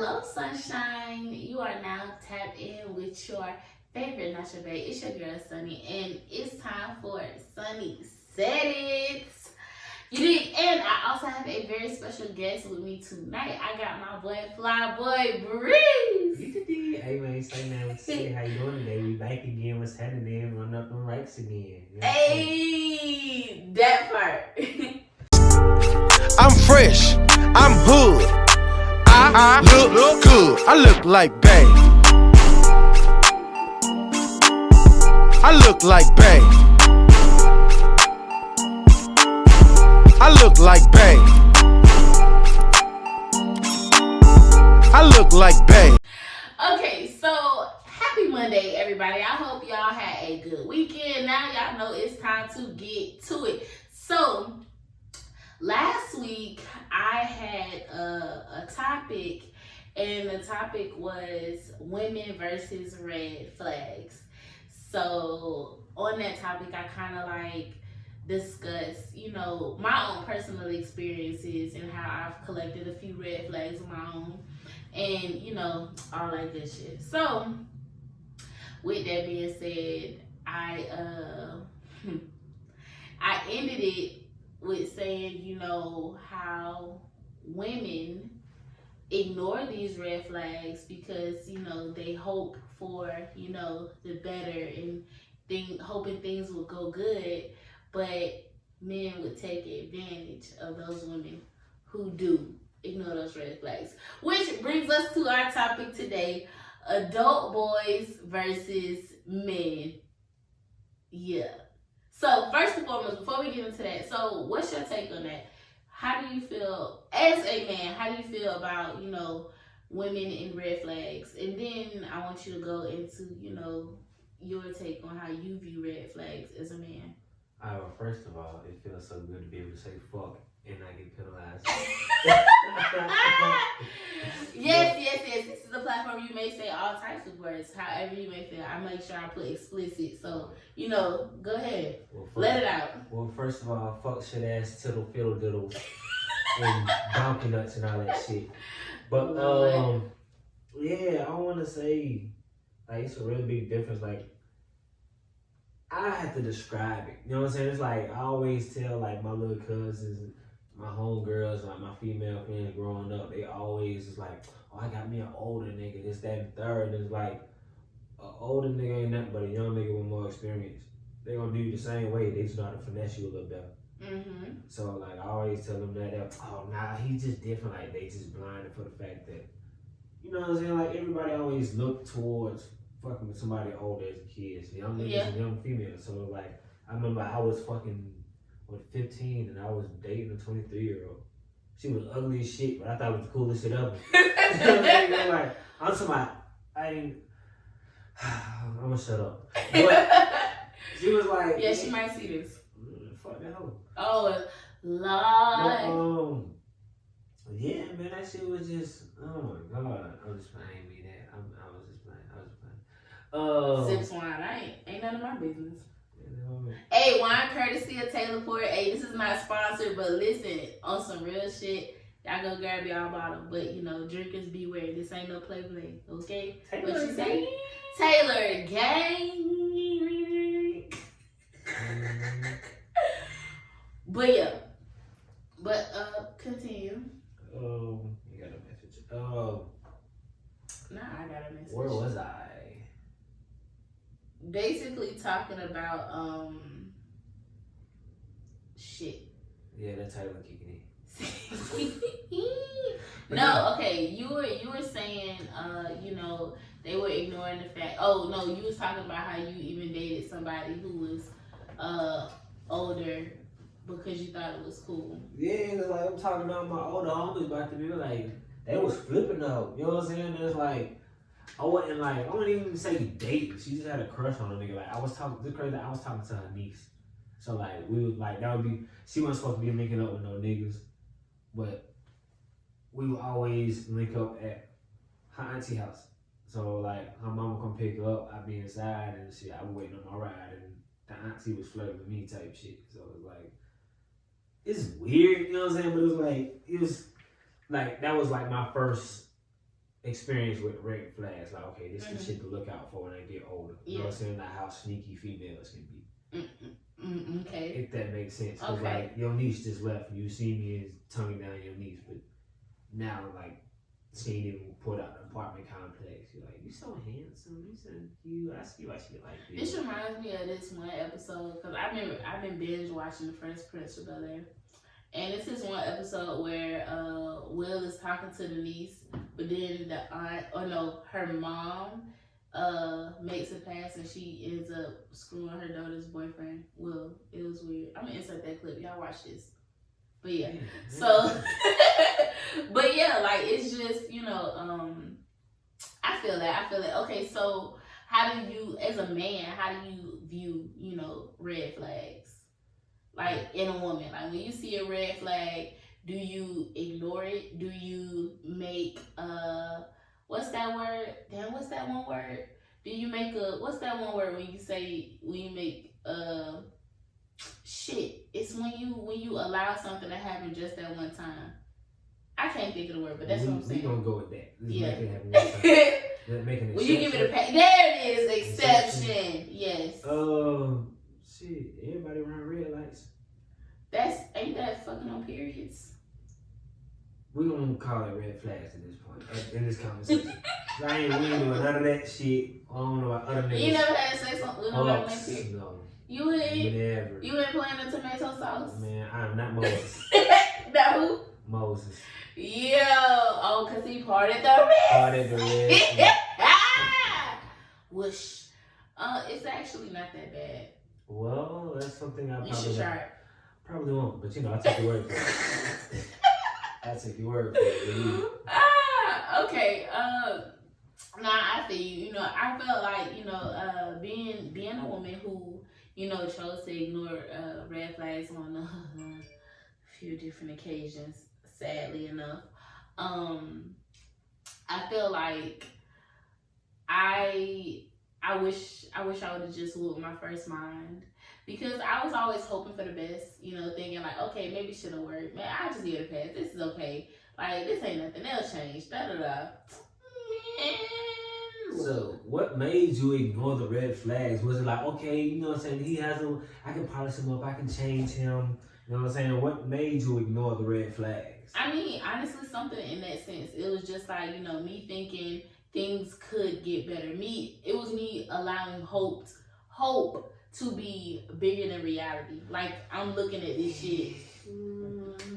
Hello, sunshine. You are now tapped in with your favorite not your babe. It's your girl Sunny, and it's time for Sunny Said It. You did, and I also have a very special guest with me tonight. I got my boy Flii Boi Breeze. Hey man, say how you doing today? We back again. What's happening? Run up them rights again. Hey, that part. I'm fresh. I'm hood. I look good. I look like bae. I look like bae. I look like bae. I look like bae. Okay, so happy Monday, everybody. I hope y'all had a good weekend. Now y'all know it's time to get to it. So last week I had a topic, and the topic was women versus red flags. So on that topic, I kind of like discuss, my own personal experiences and how I've collected a few red flags of my own, and all that good shit. So with that being said, I ended it with saying, how women ignore these red flags because, they hope for, the better and hoping things will go good, but men would take advantage of those women who do ignore those red flags. Which brings us to our topic today, adult boys versus men. Yeah. So first and foremost, before we get into that, so what's your take on that? How do you feel as a man? How do you feel about, women and red flags? And then I want you to go into, your take on how you view red flags as a man. Well, first of all, it feels so good to be able to say fuck and not get penalized. Yes. This is a platform you may say all types of words, however you may feel. I make sure I put explicit, so go ahead, let it out. Well, first of all, fuck shit ass tittle fiddle diddles and donkey nuts and all that shit. But yeah, I want to say like it's a really big difference. Like I have to describe it. You know what I'm saying? It's like I always tell like my little cousins, my homegirls, like my female friends growing up, they always is like, oh, I got me an older nigga, this, that, and third. And it's like, an older nigga ain't nothing but a young nigga with more experience. They gonna do you the same way, they just know how to finesse you a little better. Mm-hmm. So like, I always tell them that, oh, nah, he's just different. Like, they just blinded for the fact that, you know what I'm saying? Like, everybody always look towards fucking with somebody older as a kid. So young niggas and young females. So like, I remember I was fucking 15 and I was dating a 23-year-old. She was ugly as shit, but I thought it was the coolest shit ever. Like, I'm talking about, I'm gonna shut up. But she was like, yeah, she might see this. Fuck that hoe. Oh, Lord. Yeah, man, that shit was just, oh my God. I was just playing me that. I was just playing. Sips wine, ain't none of my business. Hey, wine courtesy of Taylor Port. Hey, this is not sponsored, but listen, on some real shit, y'all go grab y'all bottle. But drinkers beware. This ain't no play, okay? Taylor what you say? Taylor gang. But yeah, continue. You got a message. Nah, I got a message. Where was I? Basically talking about shit. Yeah, that's Taylor kicking in. No, okay. You were saying they were ignoring the fact. Oh no, you was talking about how you even dated somebody who was older because you thought it was cool. Yeah, cause like I'm talking about my older homies about to be like they was flipping up. You know what I'm saying? It's like I wouldn't even say dating. She just had a crush on a nigga. Like I was talking to her niece. So like we was like that would be she wasn't supposed to be linking up with no niggas, but we would always link up at her auntie house. So like her mama come pick her up, I'd be inside and shit. I was waiting on my ride and the auntie was flirting with me type shit. So it was like it's weird, you know what I'm saying? But it was like that was like my first experience with red flags. Like, okay, this is the shit to look out for when I get older. You know what I'm saying? Like how sneaky females can be. Okay. If that makes sense. Cause Okay. like your niece just left. You see me as tonguing down your niece, but now like she ain't even put out the apartment complex. You're like, you so handsome. You so cute. I see why she like this. This reminds me of this one episode because I've been binge watching The Fresh Prince of Bel-Air. And this is one episode where Will is talking to the niece, but then the aunt, her mom makes a pass and she ends up screwing her daughter's boyfriend. Will, it was weird. I'm gonna insert that clip. Y'all watch this. But yeah, so, but yeah, like it's just, I feel that. Okay, so how do you, as a man, how do you view, red flags? Like in a woman, like when you see a red flag, do you ignore it? Do you make what's that word? Damn, what's that one word? Do you make what's that one word when you make shit? It's when you allow something to happen just that one time. I can't think of the word, but that's what I'm saying. We gonna go with that. Yeah. Make it happen one time. Make an exception. Well, you give it a there it is, exception. Yes. Shit, everybody run red lights. Ain't that fucking on periods? We gonna call it red flags at this point, in this conversation. We ain't doing none of that shit. I don't know about other niggas. You never had sex with nobody on period? No. You ain't? Never. You ain't playing the tomato sauce? Man, I'm not Moses. That who? Moses. Yeah. Cause he parted the Red. Parted the Red. Whoosh. It's actually not that bad. Well, that's something I You should try it. Probably won't, but I take your word for it. I take your word for it. Okay. Nah, I feel you. I felt like being a woman who chose to ignore red flags on a few different occasions. Sadly enough, I feel like I wish I would have just went with my first mind. Because I was always hoping for the best, thinking like, okay, maybe it shouldn't work. Man, I'll just give it a pass. This is okay. Like, this ain't nothing. They'll change. Da-da-da. So, what made you ignore the red flags? Was it like, okay, you know what I'm saying? I can polish him up. I can change him. You know what I'm saying? What made you ignore the red flags? I mean, honestly, something in that sense. It was just like, me thinking things could get better. It was me allowing hope to be bigger than reality. Like, I'm looking at this shit.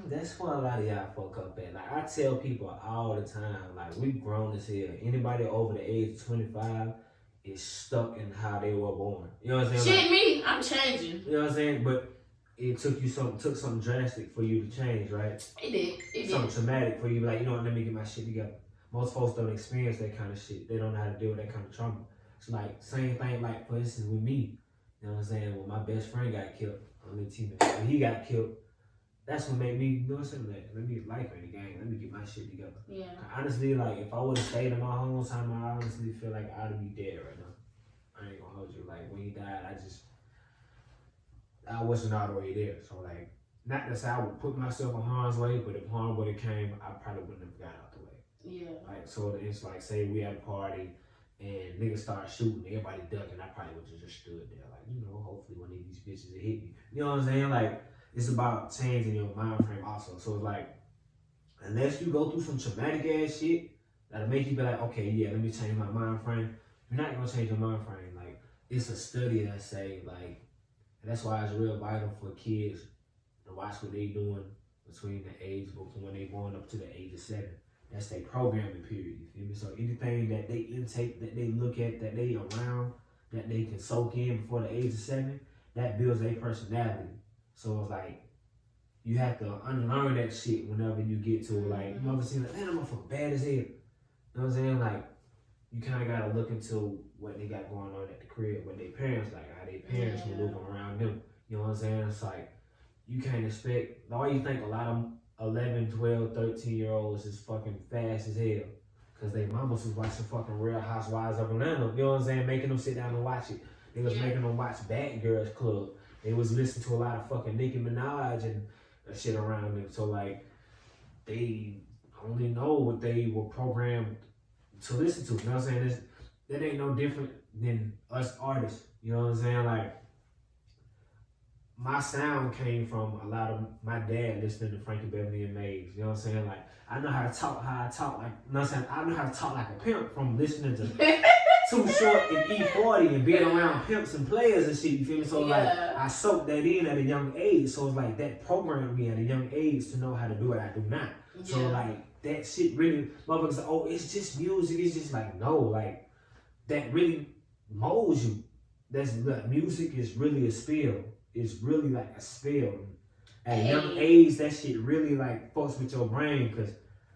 That's where a lot of y'all fuck up at. Like, I tell people all the time, like, we grown as hell. Anybody over the age of 25 is stuck in how they were born. You know what I'm saying? Shit, me, I'm changing. You know what I'm saying? But it took something drastic for you to change, right? It did. Something traumatic for you, like, you know what, let me get my shit together. Most folks don't experience that kind of shit. They don't know how to deal with that kind of trauma. It's like, same thing, like, for instance, with me. You know what I'm saying? When my best friend got killed, when he got killed, that's what made me, you know what I'm saying? Like, let me like her in the game. Let me get my shit together. Yeah. Honestly, like, if I would have stayed in my hometown, I honestly feel like I'd be dead right now. I ain't gonna hold you. Like, when he died, I wasn't all the way there. So, like, not to say I would put myself in harm's way, but if harm would have came, I probably wouldn't have got out the way. Yeah. Like, so it's like, say we at a party and niggas start shooting, everybody ducking, I probably would have just stood there. Like, hopefully one of these bitches will hit me. You know what I'm saying? Like, it's about changing your mind frame also. So it's like, unless you go through some traumatic ass shit that'll make you be like, okay, yeah, let me change my mind frame. You're not gonna change your mind frame. Like, it's a study that say, like, and that's why it's real vital for kids to watch what they doing between the age of when they going up to the age of 7. That's their programming period, you feel me? So anything that they intake, that they look at, that they around, that they can soak in before the age of 7, that builds their personality. So it's like, you have to unlearn that shit whenever you get to it. Like, you ever seen like, man, I'm motherfucker bad as hell. You know what I'm saying? Like, you kind of got to look into what they got going on at the crib, what their parents like, how their parents were moving around them. You know what I'm saying? It's like, you can't expect, all you think a lot of 11, 12, 13-year-olds is fucking fast as hell. Because they mamas was watching fucking Real Housewives of Atlanta. You know what I'm saying? Making them sit down and watch it. They was making them watch Bad Girls Club. They was listening to a lot of fucking Nicki Minaj and shit around them. So, like, they only know what they were programmed to listen to. You know what I'm saying? That ain't no different than us artists. You know what I'm saying? Like, my sound came from a lot of my dad listening to Frankie Beverly and Maze. You know what I'm saying? Like, I know how to talk, like, you know what I'm saying? I know how to talk like a pimp from listening to Too Short and E40 and being around pimps and players and shit, you feel me? So, like, I soaked that in at a young age. So, it's like, that programmed me at a young age to know how to do what I do now. Yeah. So, like, that shit really, motherfuckers say, oh, it's just music. It's just like, no, like, that really molds you. That's, like, music is really a spell. It's really like a spell. At a young age, that shit really like fucks with your brain, cause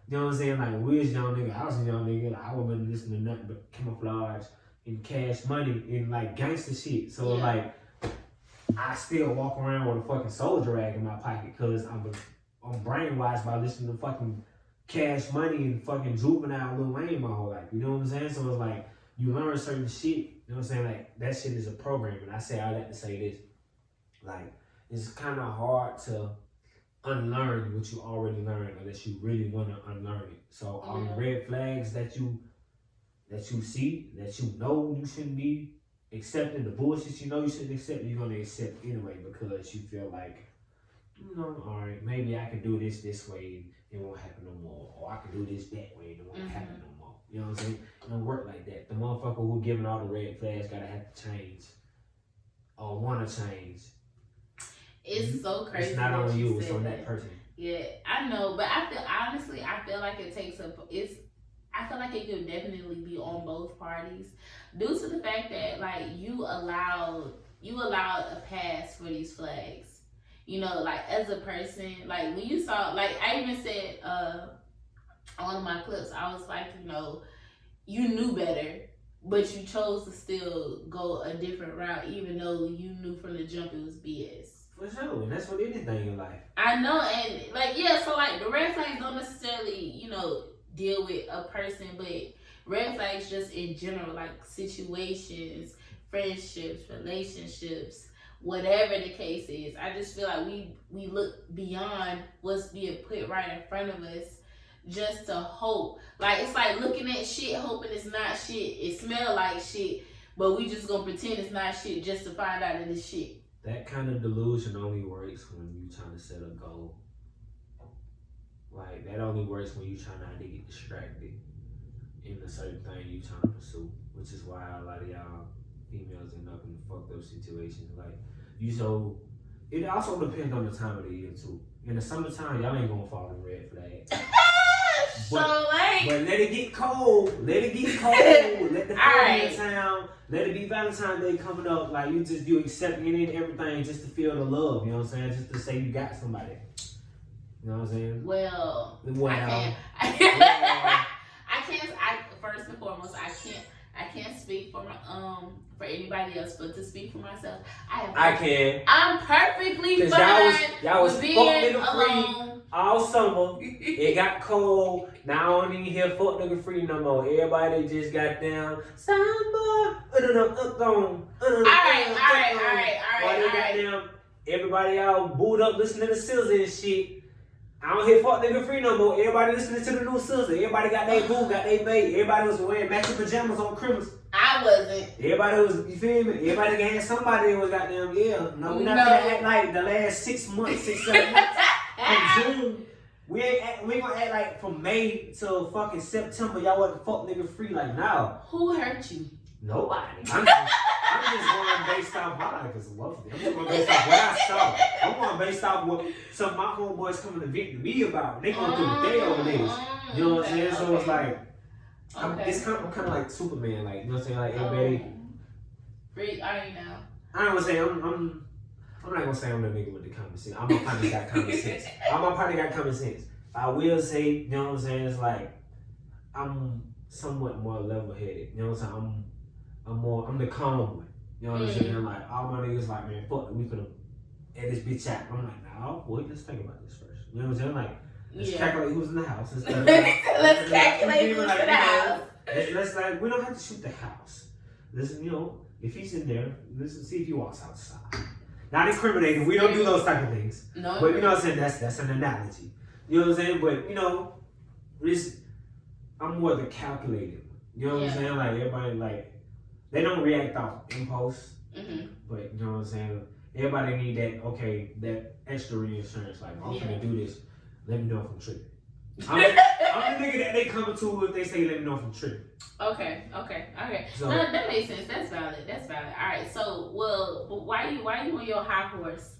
you know what I'm saying? Like, we was young nigga, I was a young nigga, like, I wasn't listening to nothing but Camouflage and Cash Money and like gangster shit. So like, I still walk around with a fucking soldier rag in my pocket, cause I'm brainwashed by listening to fucking Cash Money and fucking Juvenile Lil Wayne my whole life. You know what I'm saying? So it's like, you learn certain shit. You know what I'm saying? Like, that shit is a program. And I like to say this. Like, it's kind of hard to unlearn what you already learned unless you really want to unlearn it. So all the red flags that you see, that you know you shouldn't be accepting, the bullshit you know you shouldn't accept, you're going to accept anyway because you feel like, you know, all right, maybe I can do this way, it won't happen no more. Or I can do this that way, it won't happen no more. You know what I'm saying? It don't work like that. The motherfucker who giving all the red flags got to have to change or want to change. It's so crazy. It's not on you, it's on that person. Yeah, I know, but I feel like it takes I feel like it could definitely be on both parties due to the fact that like you allowed a pass for these flags. You know, like as a person, like when you saw, like I even said on one of my clips, I was like, you know, you knew better, but you chose to still go a different route, even though you knew from the jump it was BS. For sure, and that's what anything in life. I know, and like, yeah, so like the red flags don't necessarily, you know, deal with a person, but red flags just in general, like situations, friendships, relationships, whatever the case is. I just feel like we look beyond what's being put right in front of us just to hope. Like, it's like looking at shit, hoping it's not shit. It smell like shit, but we just gonna pretend it's not shit just to find out that it's shit. That kind of delusion only works when you trying to set a goal. Like, that only works when you trying not to get distracted in a certain thing you trying to pursue, which is why a lot of y'all females end up in fucked up situations. Like, it also depends on the time of the year too. In the summertime, y'all ain't gonna fall in red flags. But let it get cold. Let the family in town. Let it be Valentine's Day coming up. Like, you accepting it and everything just to feel the love. You know what I'm saying? Just to say you got somebody. You know what I'm saying? Well, I can't. First and foremost, I can't speak for anybody else, but to speak for myself, I can. I'm perfectly fine y'all was with being alone. Free all summer. It got cold. Now I don't even hear fuck nigga free no more. Everybody just got down. Samba. Alright. Everybody all booed up listening to SZA and shit. I don't hear fuck nigga free no more. Everybody listening to the new SZA. Everybody got their boo, got their mate. Everybody was wearing matching pajamas on Christmas. I wasn't. Everybody was, you feel me? Everybody had somebody that was goddamn, yeah. No, we not gonna act like the last 6 months, 7 months from June. We ain't gonna act like from May till fucking September, y'all wasn't fuck nigga free like now. Who hurt you? Nobody. I'm just going based off my life is lovely. I'm just going based off what I saw. I'm going based off what some of my homeboys coming to vent to me about. They going through the day on this. You know what I'm saying? So it's like, I'm kind of like Superman, like, you know what I'm saying? Like, everybody. Freak, are you now? I don't want to say I'm not gonna say I'm the nigga with the common sense. I'm a partner got common sense. got common sense. I will say, you know what I'm saying? It's like I'm somewhat more level-headed. You know what I'm saying? I'm the calm one. You know what I'm saying? Like, all my niggas like, man, fuck it, we finna add this bitch out. I'm like, nah, boy, let's think about this first. You know what I'm saying? Like, let's calculate who's in the house. Let's calculate who's in the house. Let's like, we don't have to shoot the house. Listen, you know, if he's in there, listen, see if he walks outside. Not incriminating. We don't do those type of things. No. But you know what I'm saying? That's an analogy. You know what I'm saying? But you know, I'm more the calculated one. You know what I'm saying? Like everybody like they don't react off impulse, but you know what I'm saying. Everybody need that extra reassurance. Like I'm finna do this. Let me know if I'm tripping. I'm the nigga that they come to if they say let me know if I'm tripping. Okay. So, no, that makes sense. That's valid. All right. So, well, why you on your high horse?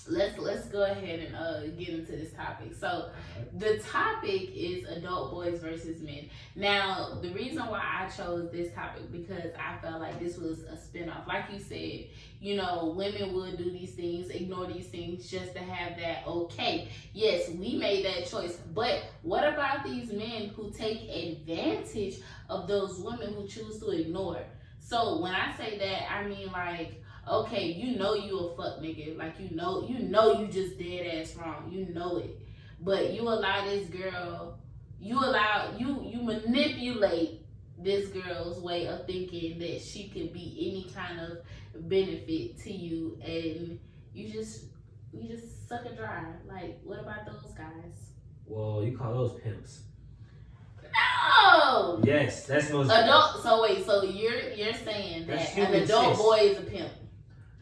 Let's go ahead and get into this topic. So, the topic is adult boys versus men. Now, the reason why I chose this topic because I felt like this was a spinoff. Like you said, you know, women would do these things, ignore these things just to have that okay. Yes, we made that choice. But what about these men who take advantage of those women who choose to ignore? So when I say that, I mean like, okay, you know you a fuck nigga. Like you know you just dead ass wrong. You know it. But you allow this girl, you manipulate this girl's way of thinking that she could be any kind of benefit to you, and you just suck her dry. Like, what about those guys? Well, you call those pimps. No. Yes, that's most adult. So wait, so you're saying that an adult boy is a pimp?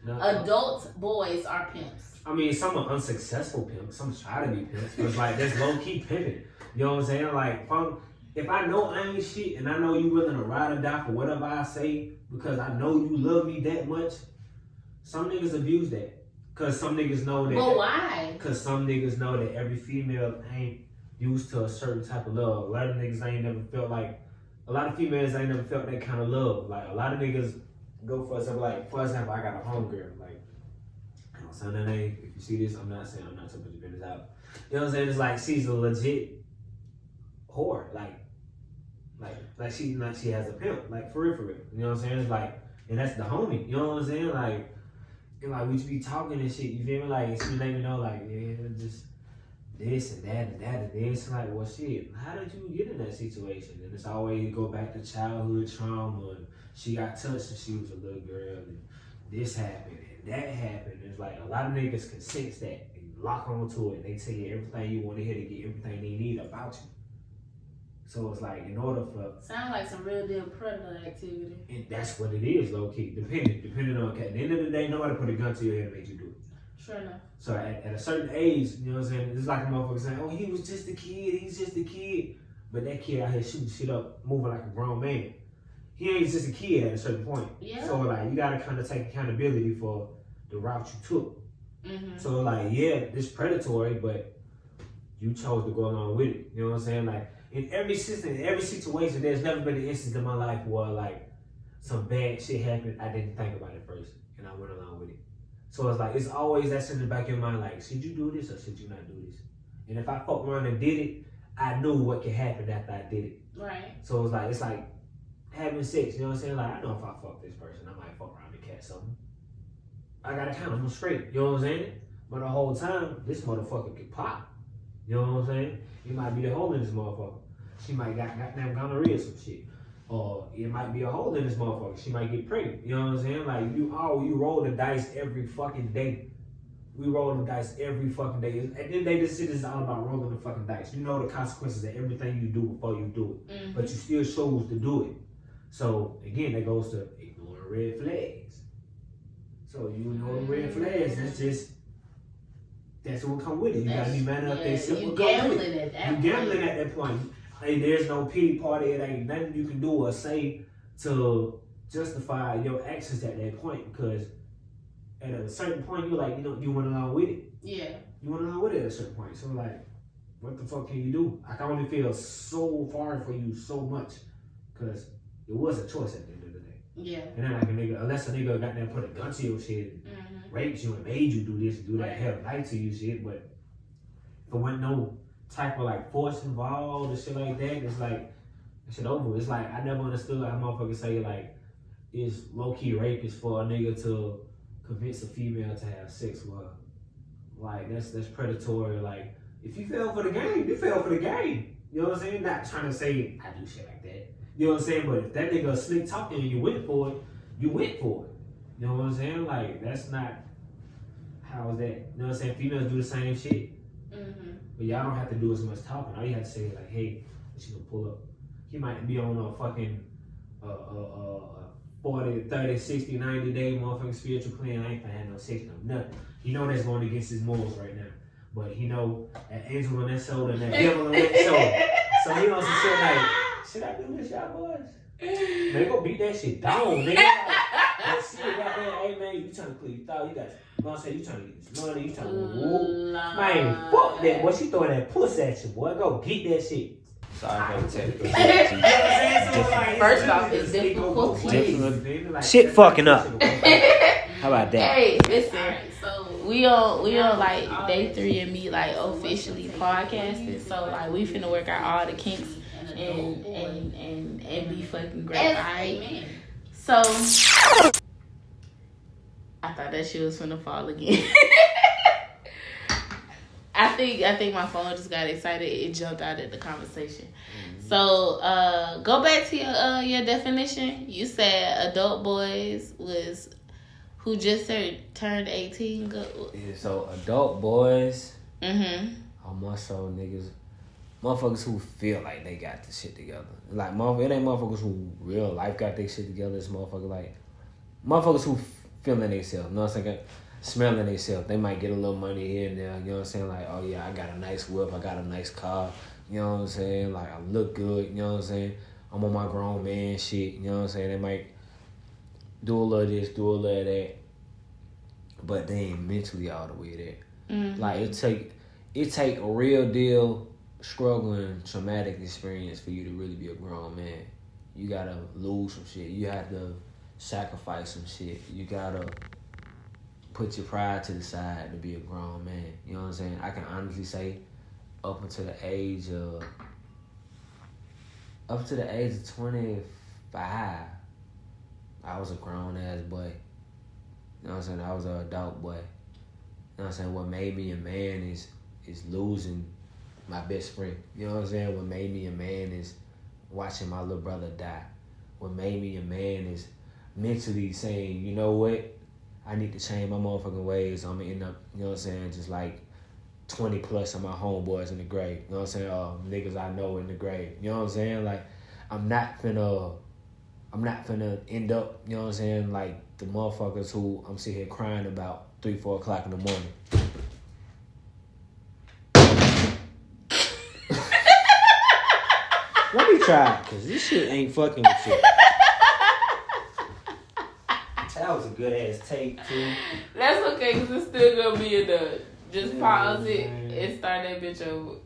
No. Adult boys are pimps. I mean, some are unsuccessful pimps. Some try to be pimps, but like that's low key pimping. You know what I'm saying? Like if I know I ain't shit and I know you willing to ride or die for whatever I say because I know you love me that much, some niggas abuse that. Cause some niggas know that. But why? Cause some niggas know that every female ain't used to a certain type of love. A lot of niggas ain't never felt like. A lot of females ain't never felt that kind of love. Like a lot of niggas go for example, I got a homegirl. Like I don't say her name. If you see this, I'm not to put your business out. You know what I'm saying? It's like she's a legit whore. Like she has a pimp. Like for real. You know what I'm saying? It's like, and that's the homie. You know what I'm saying? Like, and like we just be talking and shit. You feel me? Like she let me know, like yeah, just this and that and that and this. Like, well, shit. How did you get in that situation? And it's always go back to childhood trauma. And she got touched when she was a little girl. And this happened and that happened. It's like a lot of niggas can sense that and lock onto it. And they tell you everything you want to hear to get everything they need about you. So it's like, in order for... Sound like some real deal predator activity. And that's what it is, low key. Depending on... At the end of the day, nobody put a gun to your head and make you do it. Sure enough. So at a certain age, you know what I'm saying? It's like a motherfucker saying, oh, he was just a kid. He's just a kid. But that kid out here shooting shit up, moving like a grown man. He ain't just a kid at a certain point. Yeah. So like, you gotta kind of take accountability for the route you took. Mm-hmm. So like, yeah, it's predatory, but you chose to go along with it. You know what I'm saying? Like, in every situation, there's never been an instance in my life where like some bad shit happened. I didn't think about it first, and I went along with it. So it's like it's always that in the back of your mind, like, should you do this or should you not do this? And if I fucked around and did it, I knew what could happen after I did it. Right. So it's like having sex. You know what I'm saying? Like I know if I fuck this person, I might fuck around and catch something. I gotta count them straight. You know what I'm saying? But the whole time, this motherfucker could pop. You know what I'm saying? It might be the hole in this motherfucker. She might got goddamn gonorrhea or some shit. Or it might be a hole in this motherfucker. She might get pregnant. You know what I'm saying? Like you roll the dice every fucking day. We roll the dice every fucking day. At the end of the day, this shit is all about rolling the fucking dice. You know the consequences of everything you do before you do it. Mm-hmm. But you still choose to do it. So again, that goes to ignoring red flags. So you ignore the red flags, that's what come with it. You gotta be man up there. You gambling at that point. You gambling at that point. Hey, there's no pity party. It ain't nothing you can do or say to justify your actions at that point, because at a certain point you're like, you went along with it. Yeah. You went along with it at a certain point. So like, what the fuck can you do? I can only feel so far for you so much, because it was a choice at the end of the day. Yeah. And then like unless a nigga got there put a gun to your shit and raped you and made you do this and do that, hell light to you shit, but if there wasn't no type of like force involved or shit like that, it's like shit over. It's like I never understood how motherfuckers say like it's low-key rape is for a nigga to convince a female to have sex with her. Like that's predatory. Like if you fell for the game, you fell for the game. You know what I'm saying? Not trying to say I do shit like that. You know what I'm saying? But if that nigga slick talking and you went for it, you went for it. You know what I'm saying? Like that's not how is that? You know what I'm saying? Females do the same shit. Mm-hmm. But y'all don't have to do as much talking. All you have to say is like, hey, she gonna pull up. he might be on a fucking 40, 30, 60, 90 day motherfucking spiritual plan. I ain't finna have no sex, no nothing. He know that's going against his morals right now. But he know that angel on that shoulder and that devil on that shoulder. So he on some shit like, should I do this, y'all boys? Man, go beat that shit down, nigga. That shit got there, hey man, you trying to clear your thought, you got, you know what I'm saying, you trying to get this money, you trying to whoop. Man, fuck that, boy, she throwing that pussy at you, boy, go get that shit. Sorry for the technical First off, it's difficult. shit fucking up. How about that? Hey, listen. We on like day 3 of me like officially podcasting. So like we finna work out all the kinks and be fucking great. Alright. So I thought that shit was finna fall again. I think my phone just got excited. It jumped out at the conversation. Mm-hmm. So go back to your definition. You said adult boys was who just turned 18. Yeah, so adult boys are more so motherfuckers who feel like they got the shit together. Like it ain't motherfuckers who real life got their shit together. It's motherfuckers who feeling themselves. You know what I'm saying? Smelling themselves. They might get a little money here and there. You know what I'm saying? Like, oh yeah, I got a nice whip. I got a nice car. You know what I'm saying? Like, I look good. You know what I'm saying? I'm on my grown man shit. You know what I'm saying? They might do a little this, do a little that. But they ain't mentally all the way there. Mm-hmm. Like, it take a real deal struggling, traumatic experience for you to really be a grown man. You gotta lose some shit. You have to sacrifice some shit. You gotta put your pride to the side to be a grown man. You know what I'm saying? I can honestly say up until the age of 25, I was a grown ass boy. You know what I'm saying? I was an adult boy. You know what I'm saying? What made me a man is losing my best friend. You know what I'm saying? What made me a man is watching my little brother die. What made me a man is mentally saying, you know what? I need to change my motherfucking ways. I'm gonna end up, you know what I'm saying, just like 20 plus of my homeboys in the grave. You know what I'm saying? Niggas I know in the grave. You know what I'm saying? Like, I'm not finna end up, you know what I'm saying, like the motherfuckers who I'm sitting here crying about 3, 4 o'clock in the morning. Let me try it, cause this shit ain't fucking with you. That was a good ass take too. That's okay, cause it's still gonna be in the. Just pause it and start that bitch over.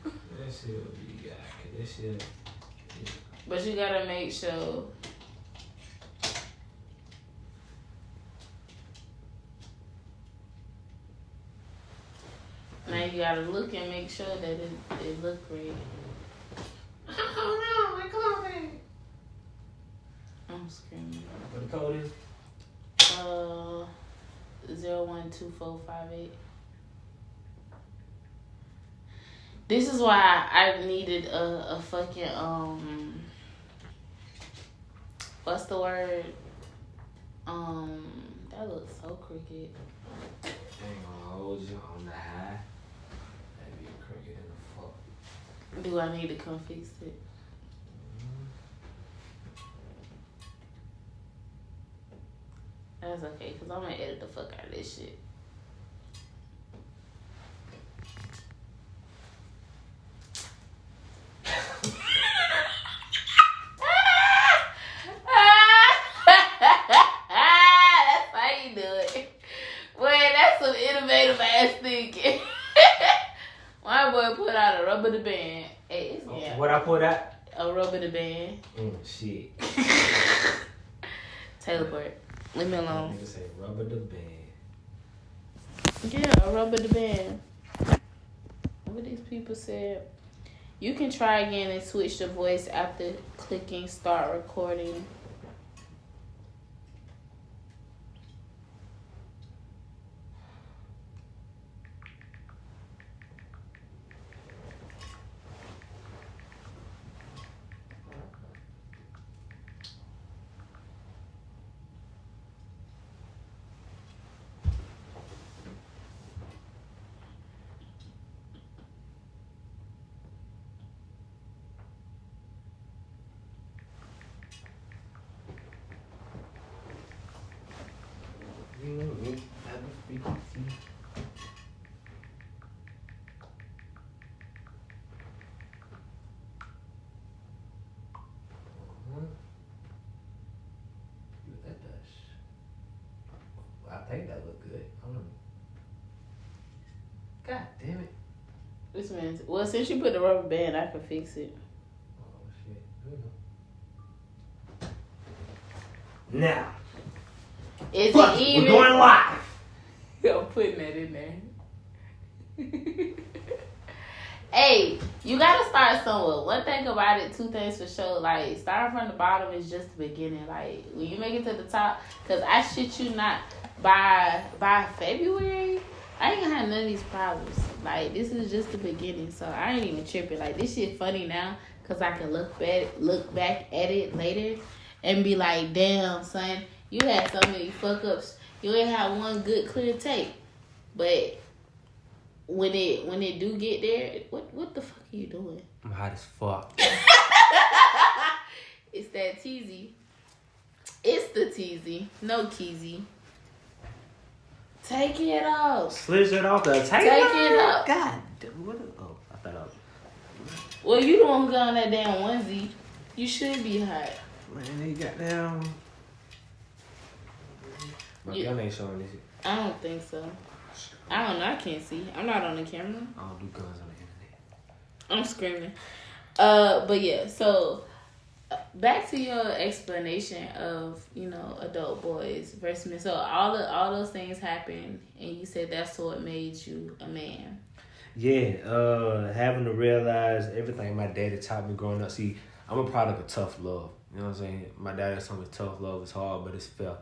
That shit will be got. That shit. Yeah. But you gotta make sure. Now you gotta look and make sure that it look great. Oh no, my clothing. I'm screaming. What the code is? 012458. This is why I needed a fucking what's the word? That looks so crooked. I ain't gonna hold you on the high. That'd be crooked in the fuck. Do I need to come fix it? That's okay, cause I'm gonna edit the fuck out of this shit. That's how you do it. Boy, that's some innovative ass thinking. My boy put out a rubber the band. Hey, yeah. What I put out? A rubber the band. Shit. Teleport. Leave me alone. Nigga say rubber the band. Yeah, a rubber the band. What these people said. You can try again and switch the voice after clicking start recording. Which means, well, since you put the rubber band, I can fix it. Oh shit. Now. Is Fuck it it, even? we're going live. I'm putting that in there. Hey, you gotta start somewhere. One thing about it, two things for sure. Like, starting from the bottom is just the beginning. Like, when you make it to the top, because I shit you not, by February, I ain't gonna have none of these problems. Like, this is just the beginning, so I ain't even tripping. Like, this shit funny now, because I can look back at it later and be like, damn, son, you had so many fuck ups. You ain't had one good clear take. But when it do get there, what the fuck are you doing? I'm hot as fuck. It's that teasy. It's the teasy. No keezy. Take it off. Slish it off the table. Take it off. God damn, what? Oh, I thought I was. Well, you the one who got on that damn onesie. You should be hot. Man, they got down. My gun ain't showing this. I don't think so. I don't know. I can't see. I'm not on the camera. I don't do guns on the internet. I'm screaming. But yeah, so back to your explanation of, adult boys versus men. So all those things happened, and you said that's what made you a man. Yeah, having to realize everything my daddy taught me growing up. See, I'm a product of tough love. You know what I'm saying? My daddy told me tough love is hard, but it's fair.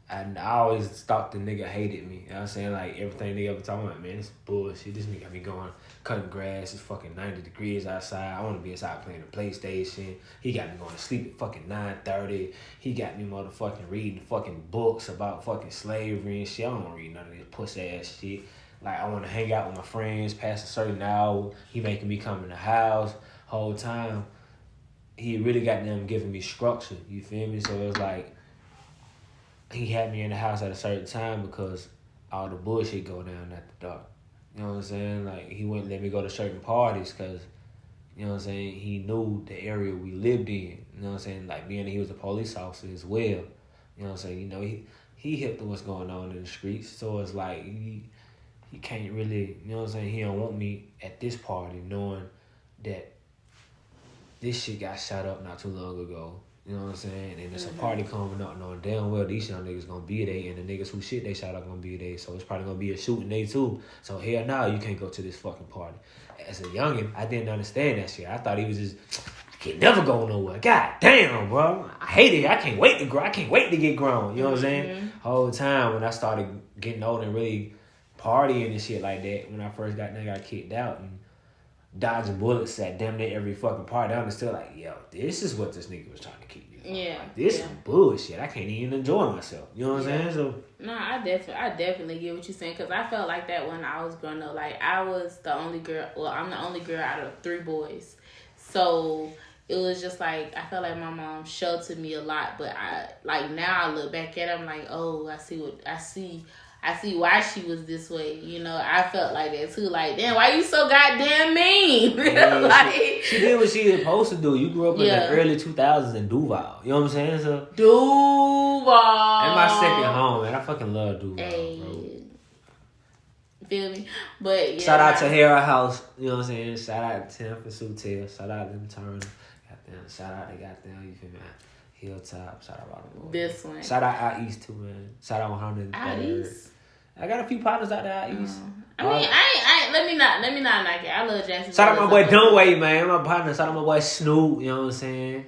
And I always thought the nigga hated me. You know what I'm saying? Like, everything they ever talking about, man, it's bullshit. This nigga got me going, cutting grass. It's fucking 90 degrees outside. I want to be inside playing the PlayStation. He got me going to sleep at fucking 9:30. He got me motherfucking reading fucking books about fucking slavery and shit. I don't want to read none of this pussy-ass shit. Like, I want to hang out with my friends past a certain hour. He making me come in the house whole time. He really got them giving me structure. You feel me? So it's like, he had me in the house at a certain time because all the bullshit go down at the dark. You know what I'm saying? Like, he wouldn't let me go to certain parties because, you know what I'm saying, he knew the area we lived in. You know what I'm saying? Like, being that he was a police officer as well. You know what I'm saying? You know, he hip to what's going on in the streets. So it's like, he can't really, you know what I'm saying, he don't want me at this party knowing that this shit got shot up not too long ago. You know what I'm saying? And it's a party coming up, knowing damn well these young niggas gonna be there, and the niggas who shit they shot up gonna be there. So it's probably gonna be a shooting day too. So hell no, you can't go to this fucking party. As a youngin', I didn't understand that shit. I thought he was just, I can't never go nowhere. God damn, bro. I hate it. I can't wait to grow. I can't wait to get grown. You know what I'm saying? Whole time when I started getting old and really partying and shit like that, when I first got kicked out and dodging bullets at damn near every fucking party, I understood like, yo, this is what this nigga was trying to keep me from. Yeah. Like, this is bullshit. I can't even enjoy myself. You know what I'm saying? So no, I definitely get what you're saying, because I felt like that when I was growing up. Like, I was the only girl. Well, I'm the only girl out of 3 boys, so it was just like I felt like my mom sheltered me a lot. But now I look back at it, I'm like, oh, I see why she was this way. You know, I felt like that too. Like, damn, why you so goddamn mean? yeah, like, she did what she was supposed to do. You grew up in the early 2000s in Duval. You know what I'm saying? So Duval. and my second home, man. I fucking love Duval, bro. Feel me? But yeah. Shout out to Hera House. You know what I'm saying? Shout out to Tim and Sutil. Shout out to them Turner. Goddamn. Shout out to goddamn. You feel me? Hilltop. Shout out all the boys. This one. Shout out out east too, man. Shout out 103rd. Out east. I got a few partners out there out east. I mean, I let me not knock it. I love Jackson. Shout out my boy Dunway, man. My partner. Shout out my boy Snoop. You know what I'm saying?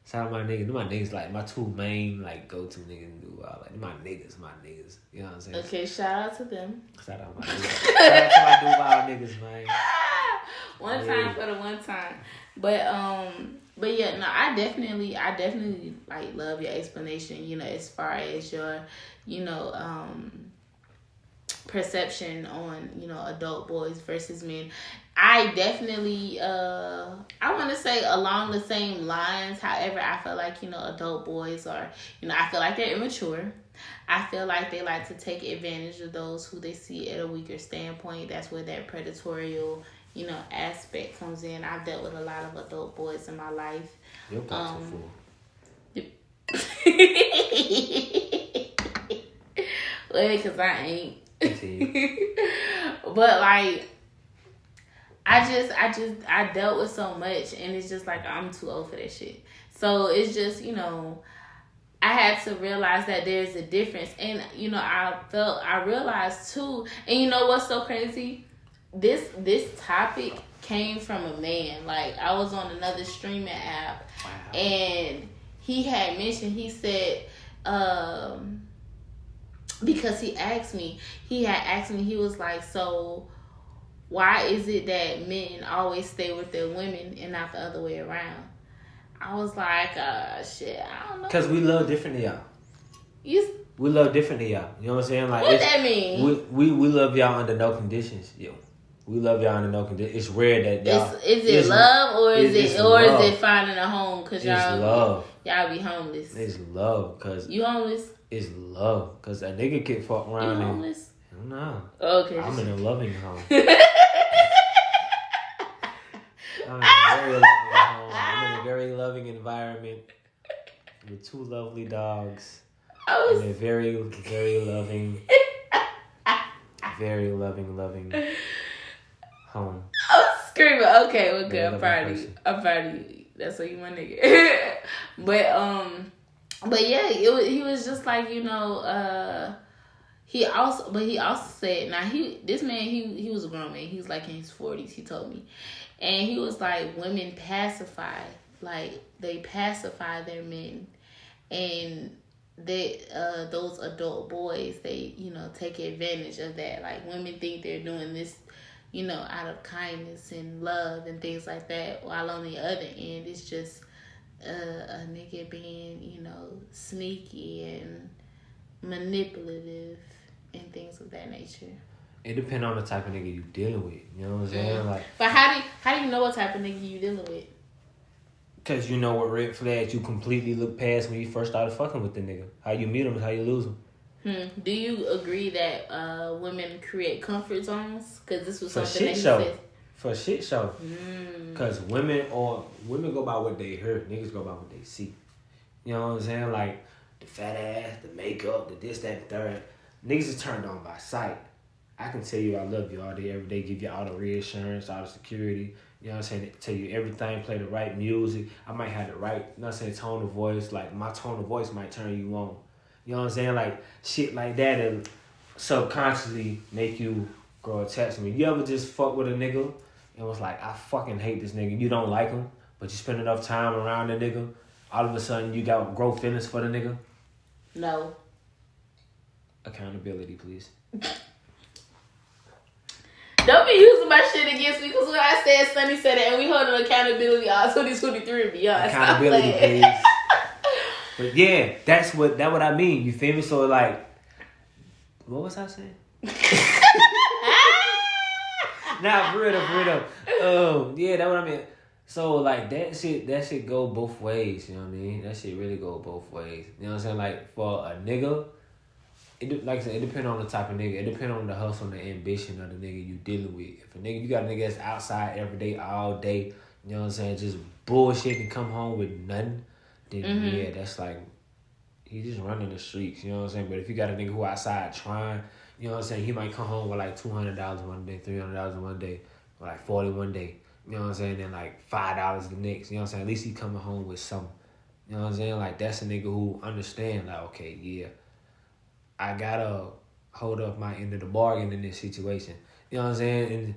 Shout out my niggas. My niggas like my 2 main like go-to niggas in Duval. Like my niggas. You know what I'm saying? Okay, shout out to them. Shout out my niggas. Shout out to my Duval niggas, man. One time for the one time. But yeah, no, I definitely like love your explanation, you know, as far as your, you know, perception on, you know, adult boys versus men. I definitely I want to say along the same lines. However, I feel like, you know, adult boys are, you know, I feel like they're immature. I feel like they like to take advantage of those who they see at a weaker standpoint. That's where that predatorial, you know, aspect comes in. I've dealt with a lot of adult boys in my life. Your thoughts are full. Well, because I ain't. But like, I dealt with so much, and it's just like I'm too old for that shit. So it's just, I had to realize that there's a difference. And, I realized too, and you know what's so crazy? This topic came from a man. Like, I was on another streaming app, wow. And he had mentioned, he said, because he was like, so why is it that men always stay with their women and not the other way around? I was like, shit, I don't know. Because we love different than y'all. We love different than y'all. You know what I'm saying? Like, what that mean? We love y'all under no conditions. Yo, we love y'all under no conditions. It's rare that y'all. Is it love or is it finding a home? Cause y'all be homeless. It's love, cause you homeless. It's love, cause a nigga can fuck around. You homeless? No. Okay. I'm in a loving home. I'm in a very loving environment with 2 lovely dogs. In a very, very loving, very loving home. I'm screaming. Okay, well, good. I'm proud of you. That's what you my nigga. But yeah, he was just like, he also said, now this man he was a grown man. He was like in his 40s. He told me, and he was like, women pacify, like they pacify their men, and they those adult boys, they take advantage of that. Like, women think they're doing this, out of kindness and love and things like that, while on the other end it's just a nigga being sneaky and manipulative and things of that nature. It depends on the type of nigga you dealing with. You know what I'm saying? Like, but how do you know what type of nigga you dealing with? Because you know what red flags you completely look past when you first started fucking with the nigga. How you meet him is how you lose him. Do you agree that women create comfort zones? Because this was for something that he show. said. For shit show. Because women go by what they heard. Niggas go by what they see. You know what I'm saying? Like, the fat ass, the makeup, the this, that, and third. Niggas is turned on by sight. I can tell you I love you all day, every day, give you all the reassurance, all the security. You know what I'm saying? Tell you everything, play the right music. I might have the right, tone of voice. Like, my tone of voice might turn you on. You know what I'm saying? Like, shit like that will subconsciously make you grow attached to me. You ever just fuck with a nigga and was like, I fucking hate this nigga. You don't like him, but you spend enough time around the nigga, all of a sudden you got grow feelings for the nigga? No. Accountability, please. Don't be using my shit against me, because when I said Sunny said it, and we hold an accountability all 2023 and beyond. Accountability, please. But yeah, that's what I mean. You feel me? So like, what was I saying? Nah, for real. Yeah, that's what I mean. So like that shit go both ways. You know what I mean? That shit really go both ways. You know what I'm saying? Like, for a nigga, like I said, it depends on the type of nigga. It depends on the hustle and the ambition of the nigga you dealing with. If you got a nigga that's outside every day, all day, you know what I'm saying, just bullshit and come home with nothing, then yeah, that's like, he just running the streets, you know what I'm saying? But if you got a nigga who outside trying, you know what I'm saying, he might come home with like $200 one day, $300 one day, or like $40 one day, you know what I'm saying, then like $5 the next, you know what I'm saying? At least he coming home with something, you know what I'm saying? Like, that's a nigga who understand, like, okay, yeah, I gotta hold up my end of the bargain in this situation. You know what I'm saying? And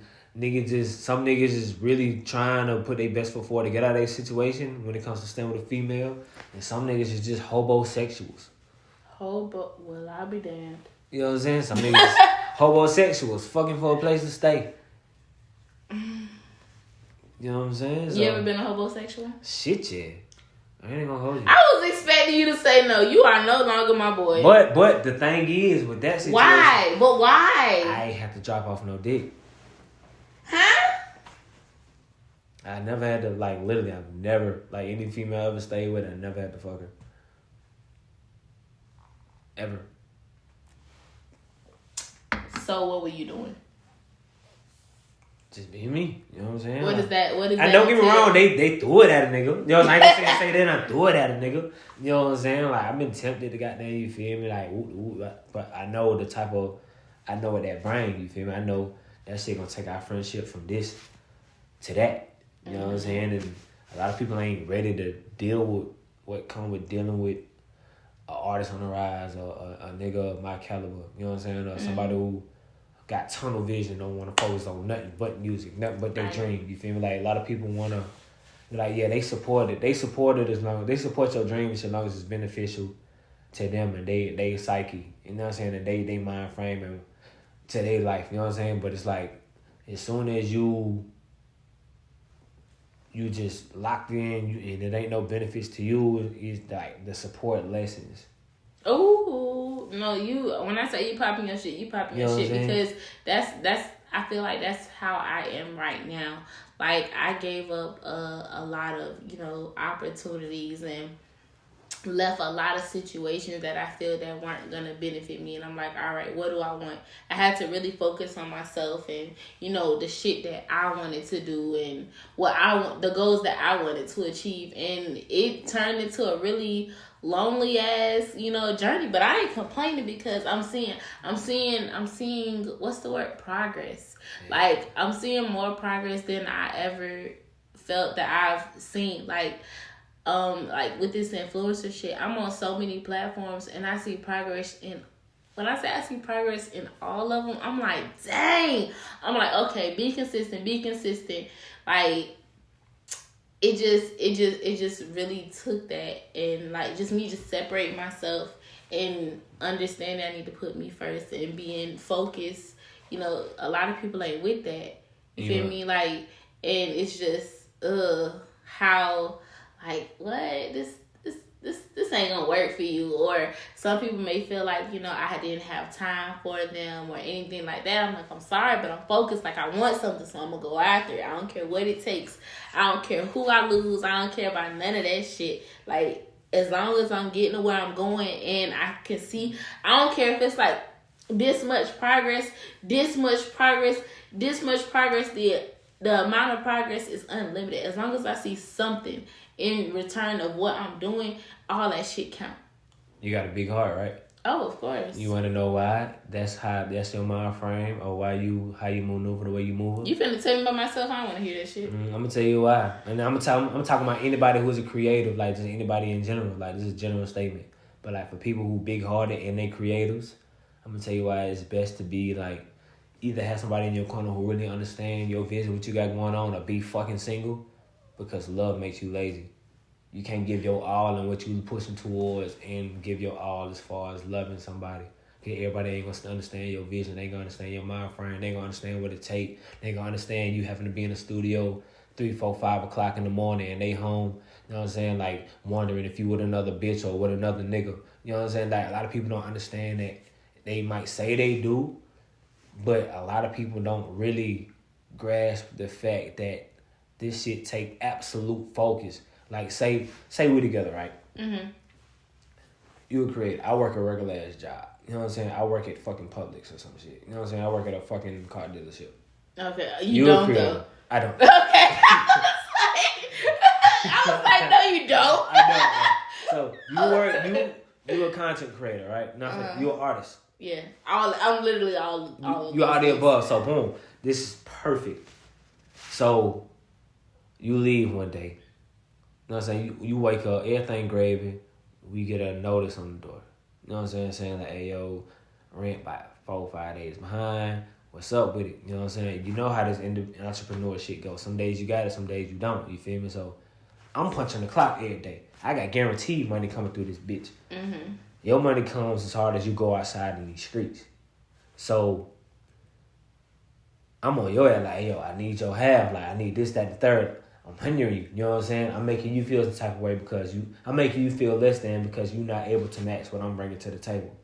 some niggas is really trying to put their best foot forward to get out of their situation when it comes to staying with a female. And some niggas is just hobosexuals. Well, I'll be damned. You know what I'm saying? Some niggas hobosexuals, fucking for a place to stay. You know what I'm saying? So, you ever been a hobosexual? Shit, yeah. I ain't gonna hold you. I was expecting you to say no. You are no longer my boy. But the thing is, with that situation... Why? But why? I ain't have to drop off no dick. Huh? I never had to, like, literally, I've never, like, any female I ever stayed with, I never had to fuck her. Ever. So what were you doing? Just being me. You know what I'm saying? What is that? What is that? And don't get me wrong, they threw it at a nigga. You know what I'm saying? I ain't say they done threw it at a nigga. You know what I'm saying? Like, I've been tempted to goddamn, you feel me? Like, ooh, but I know what that brain, you feel me? I know that shit gonna take our friendship from this to that. You know what I'm saying? And a lot of people ain't ready to deal with what come with dealing with an artist on the rise or a nigga of my caliber. You know what I'm saying? Or somebody who got tunnel vision, don't want to focus on nothing but music, nothing but their dream. You feel me? Like a lot of people want to, like, yeah, they support it. They support it as long they support your dreams as long as it's beneficial to them and they psyche. You know what I'm saying? And they mind frame and to their life. You know what I'm saying? But it's like as soon as you just locked in and it ain't no benefits to you, it's like the support lessons. Oh no, when I say you popping your shit, you popping your shit because that's I feel like that's how I am right now. Like I gave up a lot of, opportunities and left a lot of situations that I feel that weren't gonna benefit me, and I'm like, all right, what do I want? I had to really focus on myself and the shit that I wanted to do and what I want, the goals that I wanted to achieve, and it turned into a really lonely ass journey. But I ain't complaining because I'm seeing what's the word, progress. Like I'm seeing more progress than I ever felt that I've seen. Like with this influencer shit, I'm on so many platforms and I see progress in. When I say I see progress in all of them, I'm like, dang. I'm like, okay, be consistent. Like, it just really took that, and like just me just separating myself and understanding I need to put me first and being focused. A lot of people ain't with that. You feel me? Like, and it's just how. Like, what? This ain't gonna work for you. Or some people may feel like, I didn't have time for them or anything like that. I'm like, I'm sorry, but I'm focused. Like, I want something, so I'm gonna go after it. I don't care what it takes. I don't care who I lose. I don't care about none of that shit. Like, as long as I'm getting to where I'm going and I can see, I don't care if it's like this much progress, the amount of progress is unlimited. As long as I see something in return of what I'm doing, all that shit count. You got a big heart, right? Oh, of course. You want to know why? That's your mind frame, or how you maneuver the way you move. You finna tell me about myself? I don't want to hear that shit. I'm gonna tell you why, and I'm talking about anybody who's a creative, like just anybody in general. Like this is a general statement, but like for people who big hearted and they creatives, I'm gonna tell you why it's best to be like either have somebody in your corner who really understand your vision, what you got going on, or be fucking single. Because love makes you lazy. You can't give your all in what you pushing towards and give your all as far as loving somebody. Everybody ain't gonna understand your vision. They ain't gonna understand your mind frame. They ain't gonna understand what it take. They ain't gonna understand you having to be in the studio 3, 4, 5 o'clock in the morning and they home. You know what I'm saying? Like wondering if you with another bitch or with another nigga. You know what I'm saying? Like a lot of people don't understand that. They might say they do, but a lot of people don't really grasp the fact that this shit take absolute focus. Like, say we together, right? Mm-hmm. You a creator. I work a regular ass job. You know what I'm saying? I work at fucking Publix or some shit. You know what I'm saying? I work at a fucking car dealership. Okay. You don't, though. I don't. Okay. I was like, no, you don't. I don't. So, you a content creator, right? Nothing. You an artist. Yeah. I'm literally all you all the above. So, boom. This is perfect. So, you leave one day. You know what I'm saying? You wake up, everything gravy. We get a notice on the door. You know what I'm saying? Saying like, hey, yo, rent by 4 or 5 days behind. What's up with it? You know what I'm saying? You know how this entrepreneur shit goes. Some days you got it, some days you don't. You feel me? So I'm punching the clock every day. I got guaranteed money coming through this bitch. Mm-hmm. Your money comes as hard as you go outside in these streets. So I'm on your ass like, hey, yo, I need your half. Like, I need this, that, the third. I'm hindering you. You know what I'm saying? I'm making you feel the type of way because I'm making you feel less than because you're not able to match what I'm bringing to the table.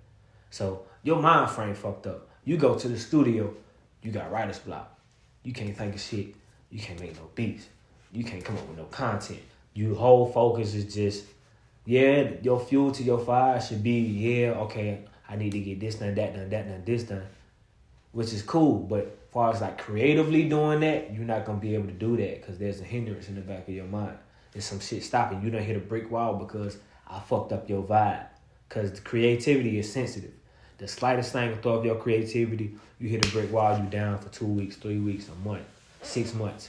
So your mind frame fucked up. You go to the studio, you got writer's block. You can't think of shit. You can't make no beats. You can't come up with no content. Your whole focus is just, yeah, your fuel to your fire should be, yeah, okay, I need to get this done, that done, that done, this done, which is cool. But as far as like creatively doing that, you're not going to be able to do that because there's a hindrance in the back of your mind. There's some shit stopping. You done hit a brick wall because I fucked up your vibe. Because the creativity is sensitive. The slightest thing will throw up your creativity. You hit a brick wall, you down for 2 weeks, 3 weeks, a month, 6 months.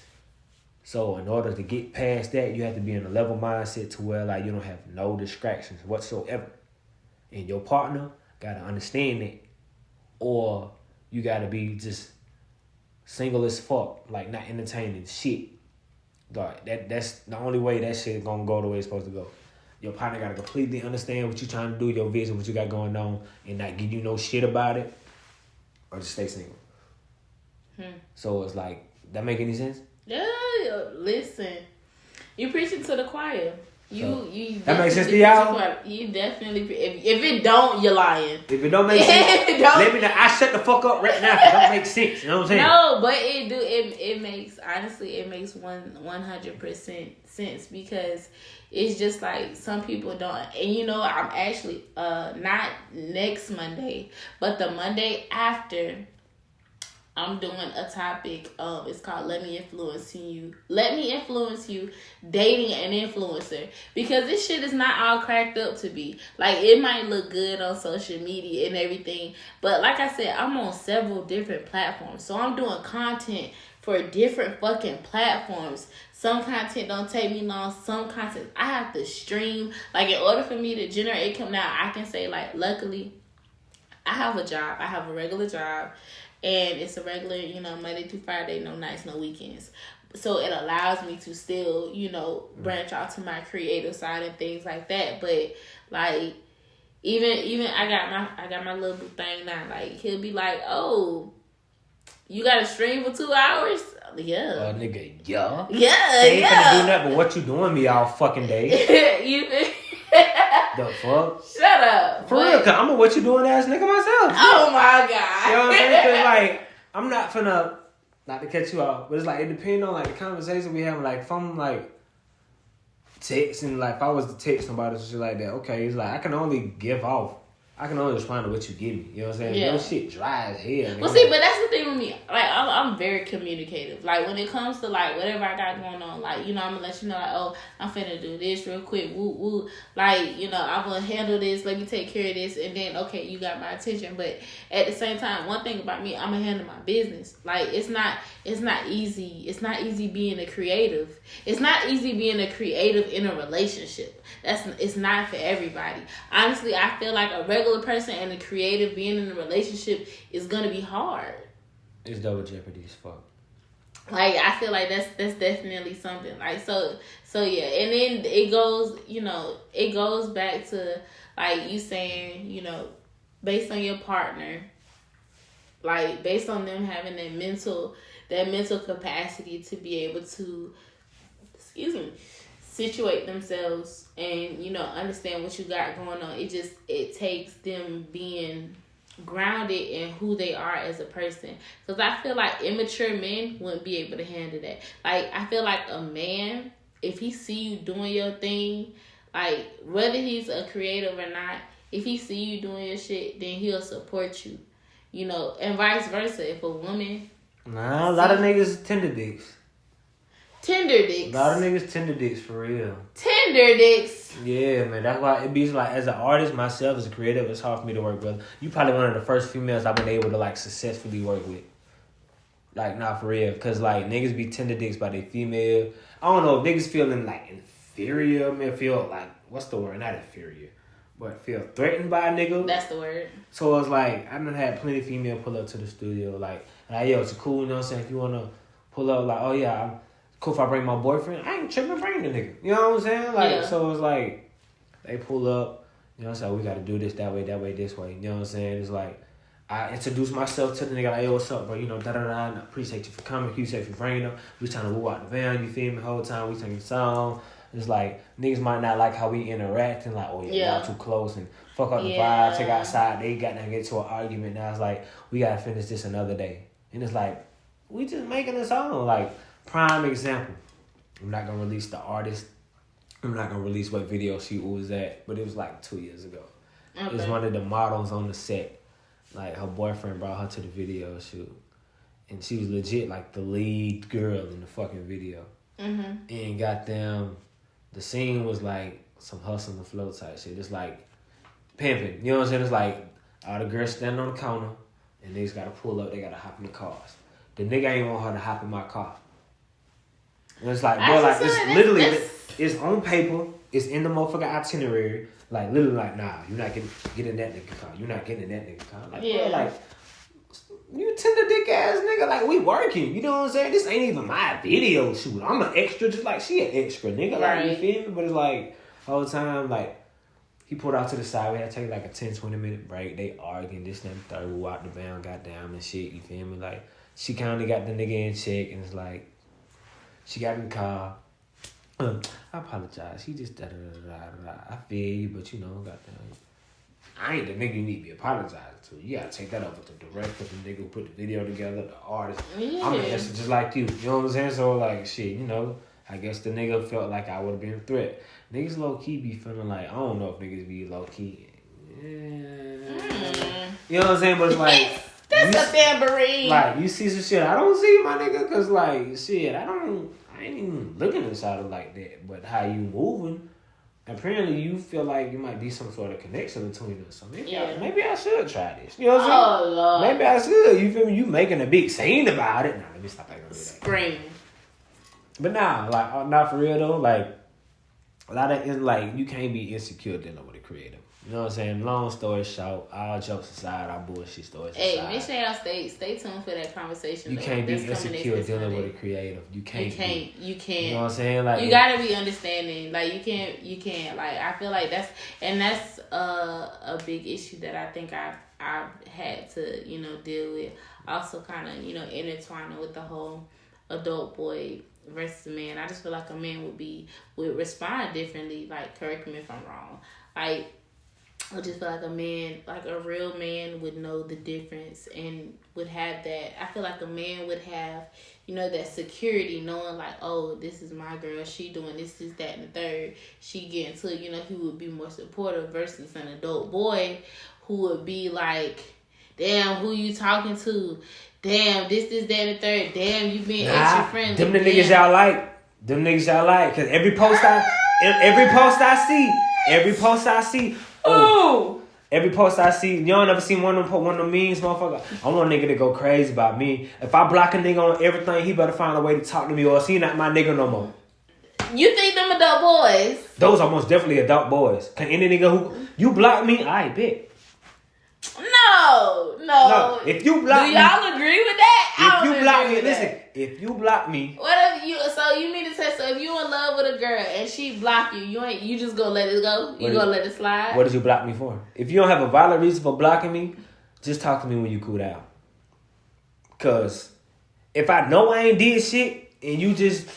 So in order to get past that, you have to be in a level mindset to where like you don't have no distractions whatsoever. And your partner gotta understand that. Or you gotta be just single as fuck, like not entertaining shit. Dog, that's the only way that shit gonna go the way it's supposed to go. Your partner gotta completely understand what you trying to do, your vision, what you got going on, and not give you no shit about it, or just stay single. So it's like, that make any sense? Yeah, listen. You preaching to the choir. You that makes sense to y'all? You definitely, if it don't, you're lying. If it don't make sense, let me know. I shut the fuck up right now. It don't make sense. You know what I'm saying? No, but it makes, honestly, it makes 100% sense, because it's just like some people don't. And you know, I'm actually not next Monday, but the Monday after, I'm doing a topic. It's called "Let Me Influence You." Let me influence you, dating an influencer, because this shit is not all cracked up to be. Like, it might look good on social media and everything, but like I said, I'm on several different platforms, so I'm doing content for different fucking platforms. Some content don't take me long. Some content I have to stream. Like, in order for me to generate income now, I can say, like, luckily, I have a job. I have a regular job. And it's a regular, Monday through Friday, no nights, no weekends. So it allows me to still, branch out to my creative side and things like that. But like, even I got my little thing now. Like, he'll be like, "Oh, you got to stream for 2 hours?" Yeah. Nigga, yeah. Yeah, ain't finna do nothing but what you doing me all fucking day. You The fuck? Shut up. For real, cause I'm a what you doing ass nigga myself. Oh my God. You know what I'm saying? Cause like, I'm not finna, not to cut you off, but it's like, it depends on like the conversation we have. Like, if I'm like texting, like if I was to text somebody or shit like that, okay, it's like I can only respond to what you give me. You know what I'm saying? Yeah. Your shit dry as hell. Well, see, but that's the thing with me. Like, I'm very communicative. Like, when it comes to, like, whatever I got going on, like, I'm going to let you know, like, oh, I'm finna do this real quick. Woo, woo. Like, I'm going to handle this. Let me take care of this. And then, okay, you got my attention. But at the same time, one thing about me, I'm going to handle my business. Like, it's not easy. It's not easy being a creative. It's not easy being a creative in a relationship. It's not for everybody. Honestly, I feel like a regular person and a creative being in a relationship is gonna be hard. It's double jeopardy as fuck. Like, I feel like that's definitely something. Like, so yeah. And then it goes back to, like, you saying, based on your partner, like, based on them having that mental capacity to be able to, situate themselves and understand what you got going on. It takes them being grounded in who they are as a person, because I feel like immature men wouldn't be able to handle that. Like, I feel like a man, if he see you doing your thing, like, whether he's a creative or not, if he see you doing your shit, then he'll support you, and vice versa. If a woman, a lot of niggas tender dicks. Tender dicks. A lot of niggas tender dicks, for real. Tender dicks. Yeah, man. That's why it be like, as an artist, myself, as a creative, it's hard for me to work with. You probably one of the first females I've been able to, like, successfully work with. Like, not for real. Because, like, niggas be tender dicks by their female. I don't know if niggas feeling, like, inferior. I mean, feel, like, what's the word? Not inferior. But feel threatened by a nigga. That's the word. So it's like, I done had plenty of female pull up to the studio. Like, yo, it's cool, you know what I'm saying? If you want to pull up, like, oh, yeah, cool if I bring my boyfriend. I ain't tripping, bring the nigga. You know what I'm saying? Like, yeah. So it's like, they pull up, you know what I'm saying? We got to do this that way, this way. You know what I'm saying? It's like, I introduce myself to the nigga, like, yo, what's up, bro? Da-da-da. Appreciate you for coming. Appreciate you for bringing them. We trying to woo out the van, you feel me? The whole time we singing the song. It's like, niggas might not like how we interact and like, oh, yeah, y'all too close and fuck up the vibe, take outside. They got to get to an argument. Now it's like, we got to finish this another day. And it's like, we just making a song. Like, prime example. I'm not going to release the artist. I'm not going to release what video shoot was at, but it was like 2 years ago. Okay. It was one of the models on the set. Like, her boyfriend brought her to the video shoot. And she was legit like the lead girl in the fucking video. Mm-hmm. And goddamn, the scene was like some hustle and flow type shit. It's like pimping. You know what I'm saying? It's like all the girls standing on the counter and they just got to pull up. They got to hop in the cars. The nigga ain't want her to hop in my car. And it's like, I bro, like, just it's feel like literally, that's- it's on paper. It's in the motherfucking itinerary. Like, literally, like, nah, you're not getting that nigga car. You're not getting that nigga car. Like, Yeah. bro, like, you tender dick ass nigga. Like, we working. You know what I'm saying? This ain't even my video shoot. I'm an extra, just like she an extra, nigga. Like, Right. you feel me? But it's like, all the time, like, he pulled out to the side. We had to take like a 10-20 minute break. They arguing, this, that, and third. We walked the van, got down and shit. You feel me? Like, she kind of got the nigga in check, and it's like, she got in the car. I apologize. He just da-da-da-da-da. I feel you, but you know, goddamn. I ain't the nigga you need to be apologizing to. You gotta take that up with the director, the nigga who put the video together, the artist. Yeah. I'm an just like you. You know what I'm saying? So, like, shit, you know, I guess the nigga felt like I would have been a threat. Niggas low-key be feeling like, I don't know if niggas be low-key. You know what I'm saying? But it's like... That's a tambourine. Like, you see some shit I don't see, my nigga, because, like, shit, I ain't even looking inside of like that. But how you moving, apparently you feel like you might be some sort of connection between us. So maybe, maybe I should try this. You know what I'm saying? Oh, Lord. Maybe I should. You feel me? You making a big scene about it. Nah, let me stop acting like that. Scream. But nah, like, not for real, though. Like, a lot of, like, you can't be insecure dealing with a creative. You know what I'm saying? Long story short, all jokes aside, all bullshit stories aside. Hey, make sure y'all stay tuned for that conversation. You can't be insecure dealing with a creative. You can't. You can't. You know what I'm saying? Like, you gotta be understanding. Like, you can't. Like, I feel like that's a big issue that I think I've had to, you know, deal with. Also, kind of, you know, intertwining with the whole adult boy versus man. I just feel like a man would respond differently. Like, correct me if I'm wrong. Like, I just feel like a man, like a real man, would know the difference and would have that. I feel like a man would have, you know, that security, knowing like, oh, this is my girl. She doing this, that, and the third. She getting to, you know, he would be more supportive versus an adult boy who would be like, damn, who you talking to? Damn, this, that, and the third. Damn, you being extra friendly. Them the niggas y'all like. Them niggas y'all like. Cause every post I see. Oh, every post I see, y'all never seen one of them memes, motherfucker. I want a nigga to go crazy about me. If I block a nigga on everything, he better find a way to talk to me, or else he not my nigga no more. You think them adult boys? Those are most definitely adult boys. Can any nigga who you block me, I bet. No. If you block me, do y'all agree with that? If you block me, listen. If you block me, what if you? So you mean to say, so if you in love with a girl and she block you, you just gonna let it go? You gonna let it slide? What did you block me for? If you don't have a valid reason for blocking me, just talk to me when you cool down. Cause if I know I ain't did shit and you just,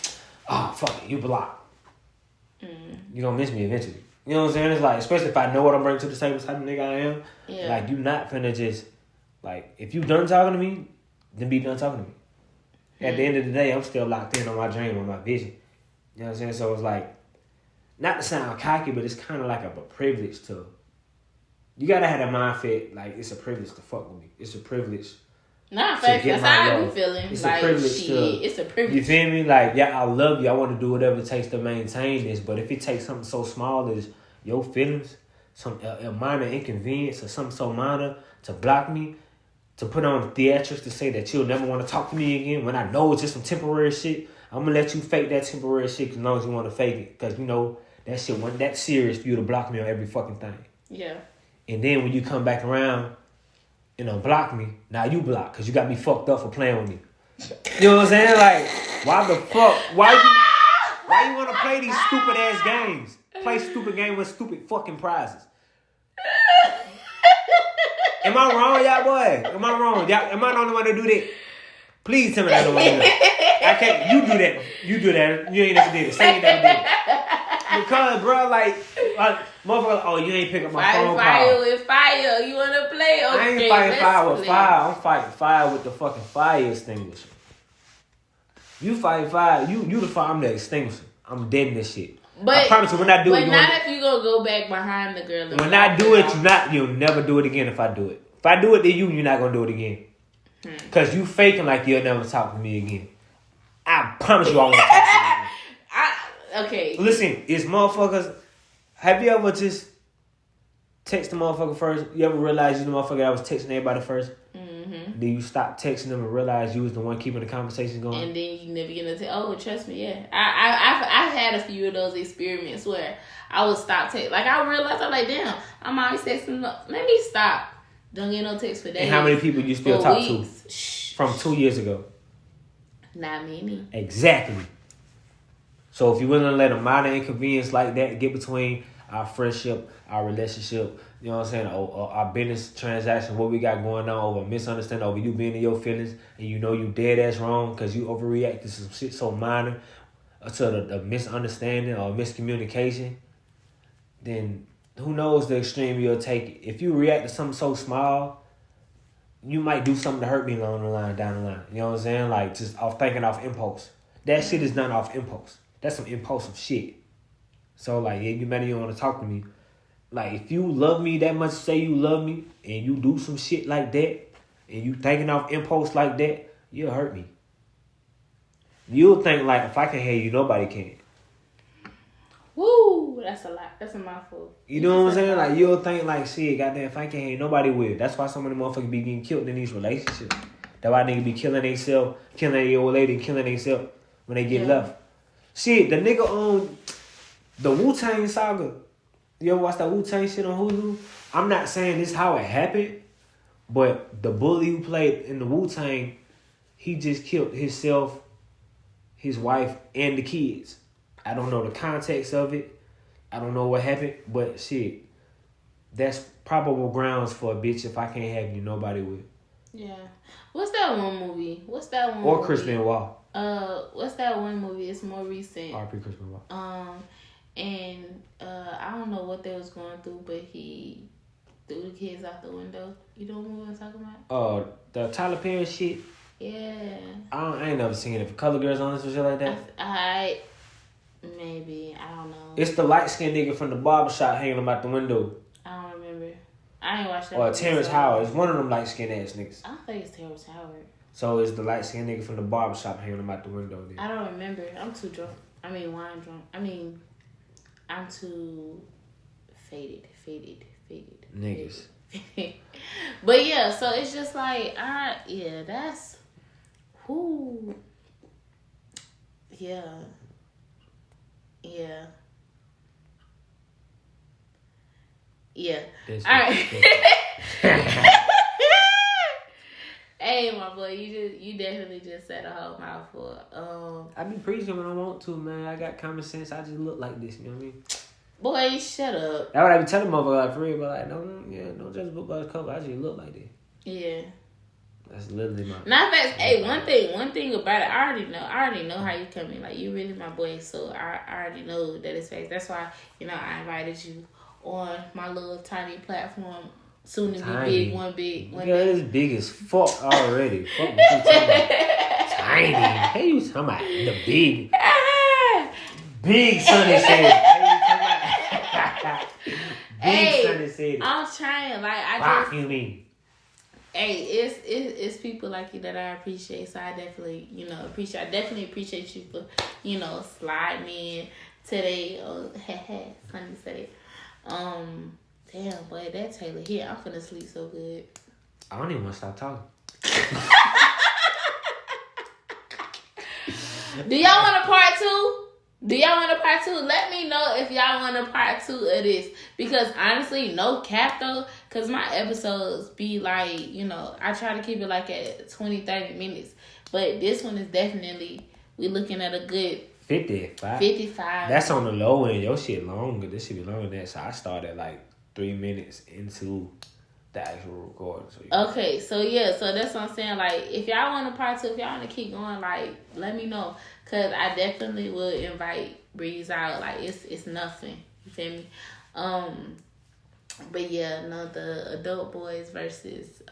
fuck it, you block. You gonna miss me eventually. You know what I'm saying? It's like, especially if I know what I'm bringing to the table, type of nigga I am. Yeah. Like, you not finna just, like, if you done talking to me, then be done talking to me. At the end of the day, I'm still locked in on my dream, on my vision. You know what I'm saying? So it's like, not to sound cocky, but it's kind of like a privilege to, you gotta have that mindset, like, it's a privilege to fuck with me. It's a privilege. Nah, facts. That's how I be feeling. It's like, a privilege it's a privilege. You feel me? Like, yeah, I love you. I want to do whatever it takes to maintain this. But if it takes something so small as your feelings, some a minor inconvenience or something so minor to block me, to put on theatrics to say that you'll never want to talk to me again when I know it's just some temporary shit, I'm going to let you fake that temporary shit as long as you want to fake it. Because, you know, that shit wasn't that serious for you to block me on every fucking thing. Yeah. And then when you come back around and unblock me, now you block because you got me fucked up for playing with me. You know what I'm saying? Like, why the fuck? Why you want to play these stupid ass games? Play stupid game with stupid fucking prizes. Am I wrong, y'all boy? Am I wrong? Am I the only one to do that? Please tell me I don't want to do that. I can't. You do that. You do that. You ain't never did it. Say you never did it. Because, bro, like motherfucker, oh, you ain't pick up my phone call. Fire with fire. You want to play? Okay, I ain't fighting fire with fire. I'm fighting fire with the fucking fire extinguisher. You fight fire. You the fire. I'm the extinguisher. I'm dead in this shit. But I promise you, when I do it, but not if you gonna go back behind the girl. When I do it, you'll never do it again. If I do it, if I do it to you, you're not gonna do it again. Cause you faking like you'll never talk to me again. I promise you, I won't talk to you again. Okay. Listen, it's motherfuckers. Have you ever just text the motherfucker first? You ever realize you the motherfucker that was texting everybody first? Mm-hmm. Then you stop texting them and realize you was the one keeping the conversation going. And then you never get to oh, trust me, yeah. I've had a few of those experiments where I would stop texting. Like, I realized, I'm like, damn, I'm always texting. Let me stop. Don't get no text for days. And how many people you still talk to from 2 years ago? Not many. Exactly. So if you're willing to let a minor inconvenience like that get between our friendship, our relationship, you know what I'm saying, or our business transaction, what we got going on, over misunderstanding, over you being in your feelings, and you know you dead ass wrong because you overreact to some shit so minor, to the misunderstanding or miscommunication, then who knows the extreme you'll take. If you react to something so small, you might do something to hurt me down the line. You know what I'm saying? Like, just thinking off impulse. That shit is not off impulse. That's some impulsive shit. So, like, yeah, you better, you want to talk to me. Like, if you love me that much, say you love me, and you do some shit like that, and you thinking off impulse like that, you'll hurt me. You'll think, like, if I can hate you, nobody can. Woo, that's a lot. That's a mouthful. You know what I'm saying? Like, you'll think, like, shit, goddamn, if I can't hate nobody will. That's why so many motherfuckers be getting killed in these relationships. That's why niggas be killing themselves, killing their old lady, killing themselves when they get left. Shit, the nigga on the Wu-Tang saga. You ever watch that Wu-Tang shit on Hulu? I'm not saying this how it happened, but the bully who played in the Wu-Tang, he just killed himself, his wife, and the kids. I don't know the context of it. I don't know what happened, but shit, that's probable grounds for a bitch. If I can't have you, nobody will. Yeah. What's that one movie? Or Chris Benoit. What's that one movie? It's more recent. R.P. Chris Benoit. And I don't know what they was going through, but he threw the kids out the window. You know what movie I'm talking about? The Tyler Perry shit. Yeah. I ain't never seen it. For Color Girls on this or shit like that. Maybe, I don't know. It's the light skinned nigga from the barbershop hanging him out the window. I don't remember. I ain't watched that. Or Terrence Howard. It's one of them light skinned ass niggas. I don't think it's Terrence Howard. So it's the light skinned nigga from the barbershop hanging him out the window. Then. I don't remember. I'm too drunk. Wine drunk. I'm too faded. Niggas. But yeah, so it's just like, that's who. Yeah. All right. Hey, my boy, you definitely just said a whole mouthful. I be preaching when I want to, man. I got common sense. I just look like this. You know what I mean? Boy, shut up. That's what I be telling motherfuckers, like, for real, but like, don't just book by the cover. I just look like this. Yeah. That's literally my. Not that. Hey, one thing about it, I already know how you come in. Like, you really my boy, so I already know that it's facts. That's why I invited you on my little tiny platform. Soon to be big, one big. Yeah, it's big as fuck already. Fuck what you talking about. Tiny. Hey, you talking about the big? Big Sonny said. Big Sonny said. I'm trying. Like, Fuck you mean? Hey, it's people like you that I appreciate. So I definitely, I definitely appreciate you for, sliding in today. Sunny said. Damn, boy, that Taylor here, I'm finna sleep so good. I don't even want to stop talking. Do y'all want a part 2? Let me know if y'all want a part 2 of this. Because honestly, no cap though, because my episodes be like, I try to keep it like at 20-30 minutes. But this one is definitely, we looking at a good 55. That's on the low end. Your shit longer. This should be longer than that. So I started like 3 minutes into the actual recording. Okay, so yeah, so that's what I'm saying. Like, if y'all want a part 2, if y'all want to keep going, like, let me know. Because I definitely will invite Breeze out. Like, it's nothing. You feel me? But yeah, no, the adult boys versus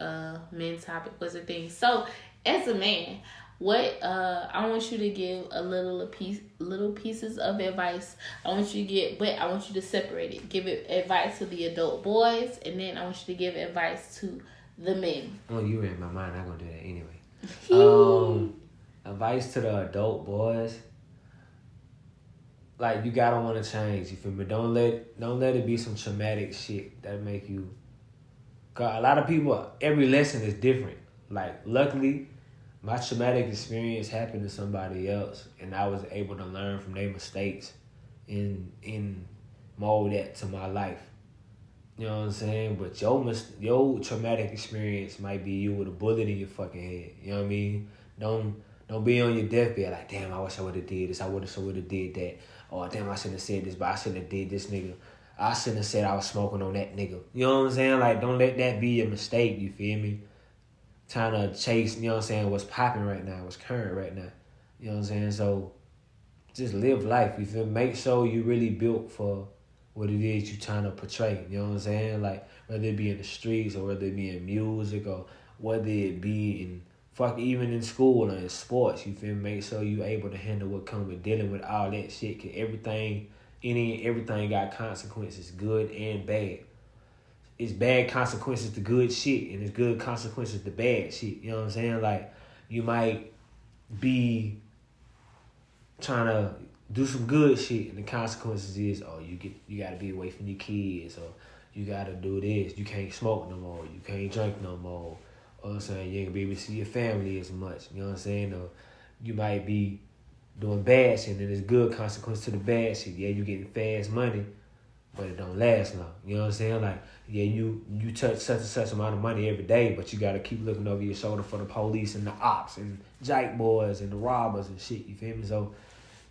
men topic was a thing. So, as a man, what I want you to give a little pieces of advice. I want you to separate it. Give it advice to the adult boys, and then I want you to give advice to the men. Oh, you read my mind. I'm gonna do that anyway. Advice to the adult boys. Like, you gotta want to change. You feel me? Don't let it be some traumatic shit that make you. Cause a lot of people, every lesson is different. Like, luckily, my traumatic experience happened to somebody else, and I was able to learn from their mistakes and mold that to my life. You know what I'm saying? But your traumatic experience might be you with a bullet in your fucking head. You know what I mean? Don't be on your deathbed like, damn, I wish I would have did this. I would have did that. Oh, damn, I shouldn't have said this, but I shouldn't have did this, nigga. I shouldn't have said I was smoking on that nigga. You know what I'm saying? Like, don't let that be your mistake, you feel me? Trying to chase, you know what I'm saying, what's popping right now, what's current right now. You know what I'm saying? So, just live life, you feel me? Make sure you really built for what it is you trying to portray. You know what I'm saying? Like, whether it be in the streets or whether it be in music or whether it be in even in school or in sports, you feel me? Make sure you able to handle what comes with dealing with all that shit. Cause everything got consequences, good and bad. It's bad consequences to good shit, and it's good consequences to bad shit. You know what I'm saying? Like, you might be trying to do some good shit, and the consequences is, oh, you gotta be away from your kids, or you gotta do this. You can't smoke no more. You can't drink no more. Or I'm saying, you ain't gonna be able to see your family as much. You know what I'm saying? Or you might be doing bad shit, and there's good consequence to the bad shit. Yeah, you getting fast money, but it don't last long. You know what I'm saying? Like, yeah, you touch such and such amount of money every day, but you gotta keep looking over your shoulder for the police and the ops and jike boys and the robbers and shit. You feel me? So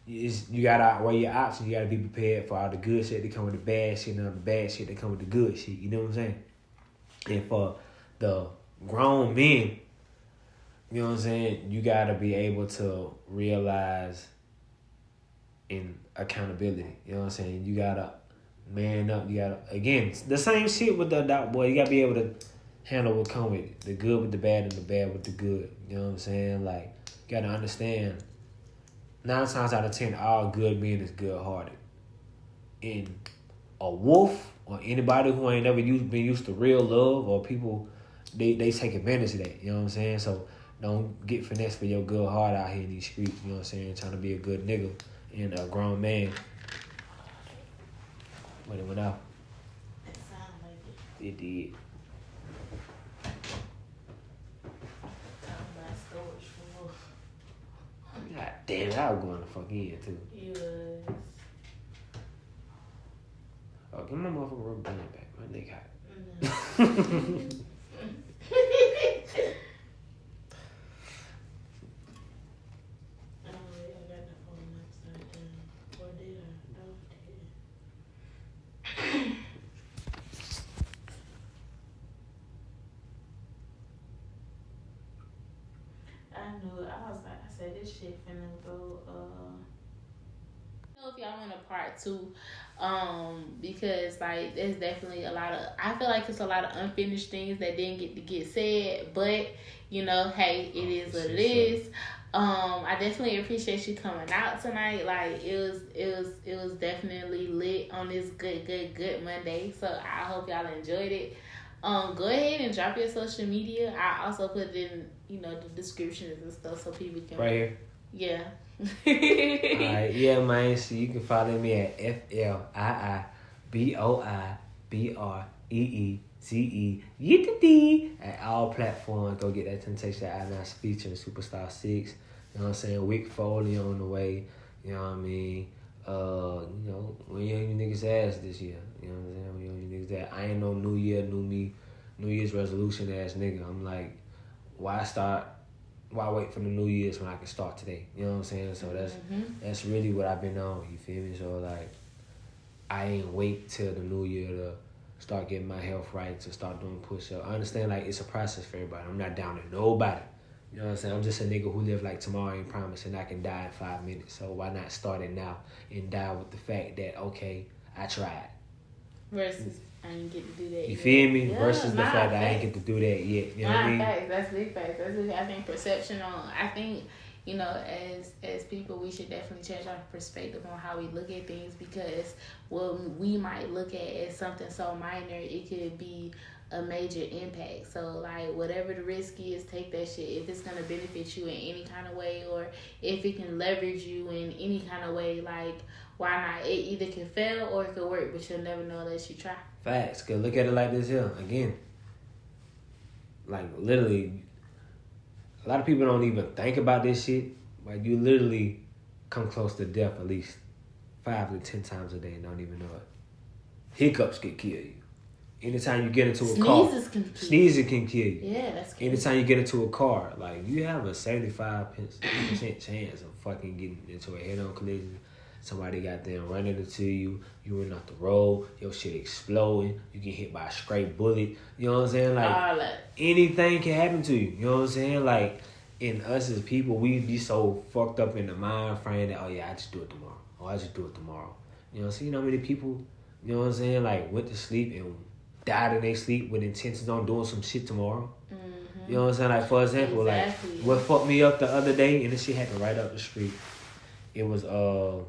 you gotta outweigh your options. You gotta be prepared for all the good shit that come with the bad shit and all the bad shit that come with the good shit. You know what I'm saying? And for the grown men, you know what I'm saying, you gotta be able to realize in accountability. You know what I'm saying? You gotta man up. You gotta, again, the same shit with the adult boy. You gotta be able to handle what come with it. The good with the bad and the bad with the good. You know what I'm saying? Like, you gotta understand, 9 times out of 10, all good men is good-hearted. And a wolf or anybody who ain't never been used to real love, or people, they take advantage of that. You know what I'm saying? So don't get finessed for your good heart out here in these streets. You know what I'm saying? Trying to be a good nigga and a grown man. But it went out. It sounded like it. It did. Talking about storage for wolf. God damn it, I was going to fuck in too. You was. Oh, give my motherfucking rubber band back. My nigga hot. I got the phone upside down. Or did I? No, I didn't. I knew it. I was like, I said, this shit finna go, I don't know if y'all want a part 2, because like there's definitely a lot of, I feel like it's a lot of unfinished things that didn't get said, but you know, hey, it is what it is. I definitely appreciate you coming out tonight. Like, it was definitely lit on this good Monday. So I hope y'all enjoyed it. Go ahead and drop your social media. I also put it in, the descriptions and stuff so people can. Right here. Yeah. Alright, yeah, man. So you can follow me at FLIIBOIBREEZE at all platforms. Go get that Temptation Island featuring Superstar 6. You know what I'm saying? Wick Foley on the way. You know what I mean? We on you niggas' ass this year. You know what I'm saying? We on you niggas' ass. I ain't no New Year, New Me, New Year's resolution ass nigga. I'm like, why wait for the New Year's when I can start today? You know what I'm saying? So that's really what I've been on. You feel me? So like, I ain't wait till the New Year to start getting my health right, to start doing push-ups. I understand, like, it's a process for everybody. I'm not down to nobody. You know what I'm saying? I'm just a nigga who live like tomorrow ain't promised, and I can die in 5 minutes. So why not start it now and die with the fact that, okay, I tried. Versus, I didn't get to do that. You feel me? Yeah, Versus the fact that I ain't get to do that yet. You know what I mean? Facts. That's big facts. I think perception on. I think, as people, we should definitely change our perspective on how we look at things, because what we might look at as something so minor, it could be a major impact. So like, whatever the risk is, take that shit. If it's gonna benefit you in any kind of way, or if it can leverage you in any kind of way, like, why not? It either can fail or it can work, but you'll never know unless you try. Facts. Cause look at it like this here. Again, like, literally, a lot of people don't even think about this shit. Like, you literally come close to death at least 5 to 10 times a day and don't even know it. Hiccups can kill you. Anytime you get into a car, sneezes can kill you. Yeah, that's crazy. Anytime you get into a car, like, you have a 75% chance of fucking getting into a head-on collision. Somebody got them running into you. You went off the road. Your shit exploding. You get hit by a stray bullet. You know what I'm saying? Like, anything can happen to you. You know what I'm saying? Like, in us as people, we be so fucked up in the mind frame that, oh yeah, I just do it tomorrow. Oh, I just do it tomorrow. You know what I'm saying? You know how many people, you know what I'm saying, like, went to sleep and died in their sleep with intentions on doing some shit tomorrow. Mm-hmm. You know what I'm saying? Like, for example, exactly. Like, what fucked me up the other day, and this shit happened right up the street. It was, a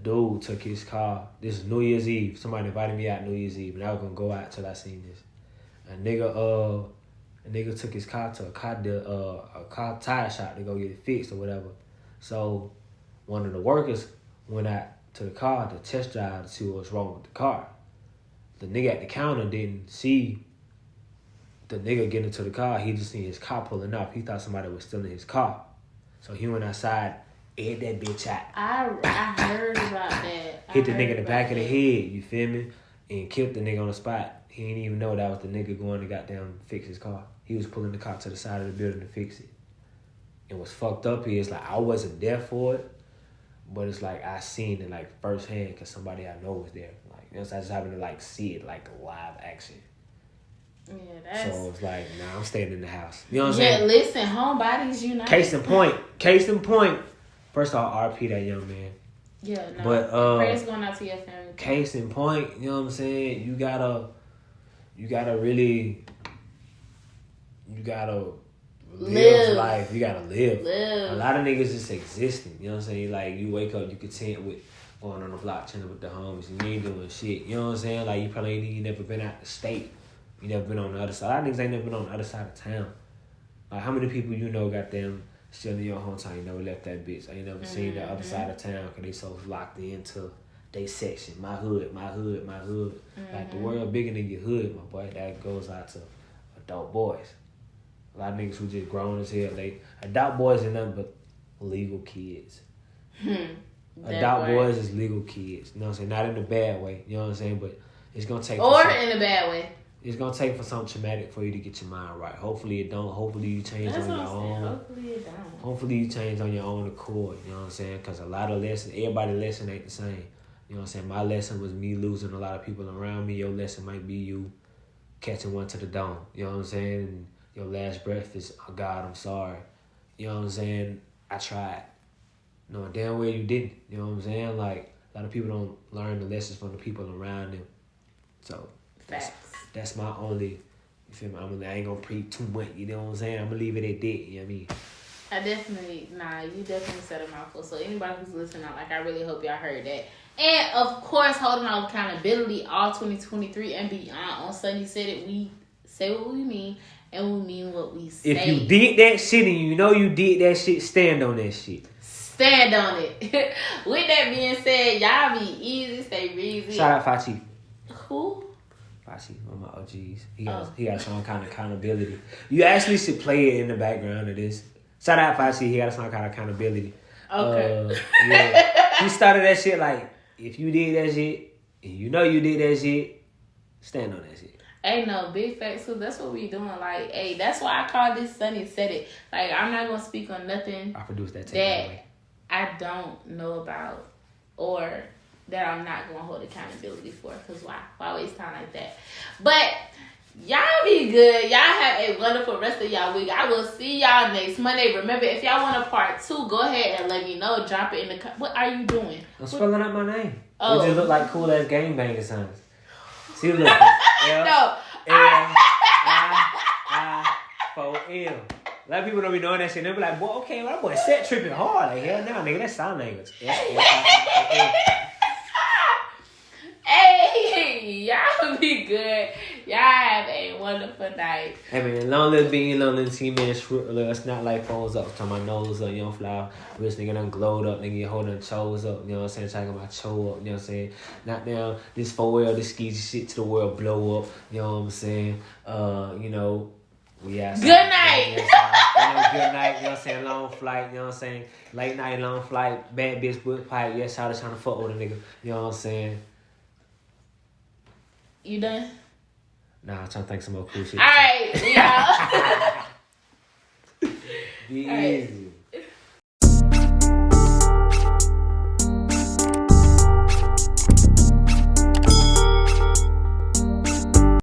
dude took his car. This is New Year's Eve. Somebody invited me out New Year's Eve, and I was gonna go out till I seen this. A nigga took his car to a car tire shop to go get it fixed or whatever. So one of the workers went out to the car to test drive to see what was wrong with the car. The nigga at the counter didn't see the nigga get into the car. He just seen his car pulling up. He thought somebody was stealing his car. So he went outside, hit that bitch out. I heard about that. Hit the nigga in the back of the head, you feel me? And killed the nigga on the spot. He didn't even know that was the nigga going to goddamn fix his car. He was pulling the car to the side of the building to fix it. And what's fucked up is, like, I wasn't there for it, but it's like I seen it, like, firsthand because somebody I know was there. Like, you know, so I just happened to, like, see it, like, live action. Yeah, that's... So it's like, nah, I'm staying in the house. You know what I'm saying? Yeah, listen, homebodies unite. Case in point. First off, RP that young man. Yeah, no. But, prayers going out to your family. Case in point, you know what I'm saying? You gotta really... You gotta live life. You gotta live. A lot of niggas just existing. You know what I'm saying? Like, you wake up, you content with going on the block, chilling with the homies, and you ain't doing shit. You know what I'm saying? Like, you probably ain't never been out the state. You never been on the other side. A lot of niggas ain't never been on the other side of town. Like, how many people you know got them still in your hometown? You never left that bitch. I ain't never seen the other side of town because they so locked into they section. My hood. Like, the world bigger than your hood, my boy. That goes out to adult boys. A lot of niggas who just grown as hell. Adult boys ain't nothing but legal kids. Adult boys is legal kids. You know what I'm saying? Not in a bad way. You know what I'm saying? But it's gonna take... Or in a bad way. It's gonna take for something traumatic for you to get your mind right. Hopefully it don't. Hopefully you change on your own. Hopefully it don't. Hopefully you change on your own accord. You know what I'm saying? Because a lot of lessons, everybody's lesson ain't the same. You know what I'm saying? My lesson was me losing a lot of people around me. Your lesson might be you catching one to the dome. You know what I'm saying? And your last breath is, oh God, I'm sorry. You know what I'm saying? I tried. No, damn well you didn't. You know what I'm saying? Like, a lot of people don't learn the lessons from the people around them. So, that's my only, you feel me? I ain't gonna preach too much, you know what I'm saying? I'm gonna leave it at that, you know what I mean? You definitely said a mouthful. So anybody who's listening, I really hope y'all heard that. And of course, holding on accountability all 2023 and beyond. On Sunday Said It, we say what we mean. And we mean what we say. If you did that shit and you know you did that shit, stand on that shit. Stand on it. With that being said, y'all be easy, stay breezy. Shout out Fachi. Who? Fachi, one of my OGs. He got some kind of accountability. You actually should play it in the background of this. Shout out Fachi. He got some kind of accountability. Okay. Yeah. He started that shit like, if you did that shit and you know you did that shit, stand on that shit. Hey, no, big facts, so that's what we doing. Like, hey, that's why I call this Sunny Said It. Like, I'm not going to speak on nothing I produced that I don't know about or that I'm not going to hold accountability for. Because why? Why waste time like that? But y'all be good. Y'all have a wonderful rest of y'all week. I will see y'all next Monday. Remember, if y'all want a part 2, go ahead and let me know. Drop it in the... What are you doing? I'm spelling out my name. Oh. It just look like cool-ass gangbanging signs. See, look. No. L-I-I-4-L. A lot of people don't be knowing that shit. They be like, boy, okay, well, that boy set tripping hard. Like, hell no, nigga, that's sign language. Hey, y'all be good. Y'all have a wonderful night. Hey, man, long little bean, long little T-man, it's not like phones up. Turn my nose up, you don't fly. Rich nigga done glowed up, nigga, you holding chose up, you know what I'm saying? Talking about show up, you know what I'm saying? Not now, this 4L, this skeezy shit to the world blow up, you know what I'm saying? You know, we ask. Good night. good night, you know what I'm saying? Long flight, you know what I'm saying? Late night, long flight, bad bitch, book pipe. Yeah, shout out trying to fuck with a nigga. You know what I'm saying? You done? Nah, I'm trying to think some more cool shit. All right, we out. Be All right. easy.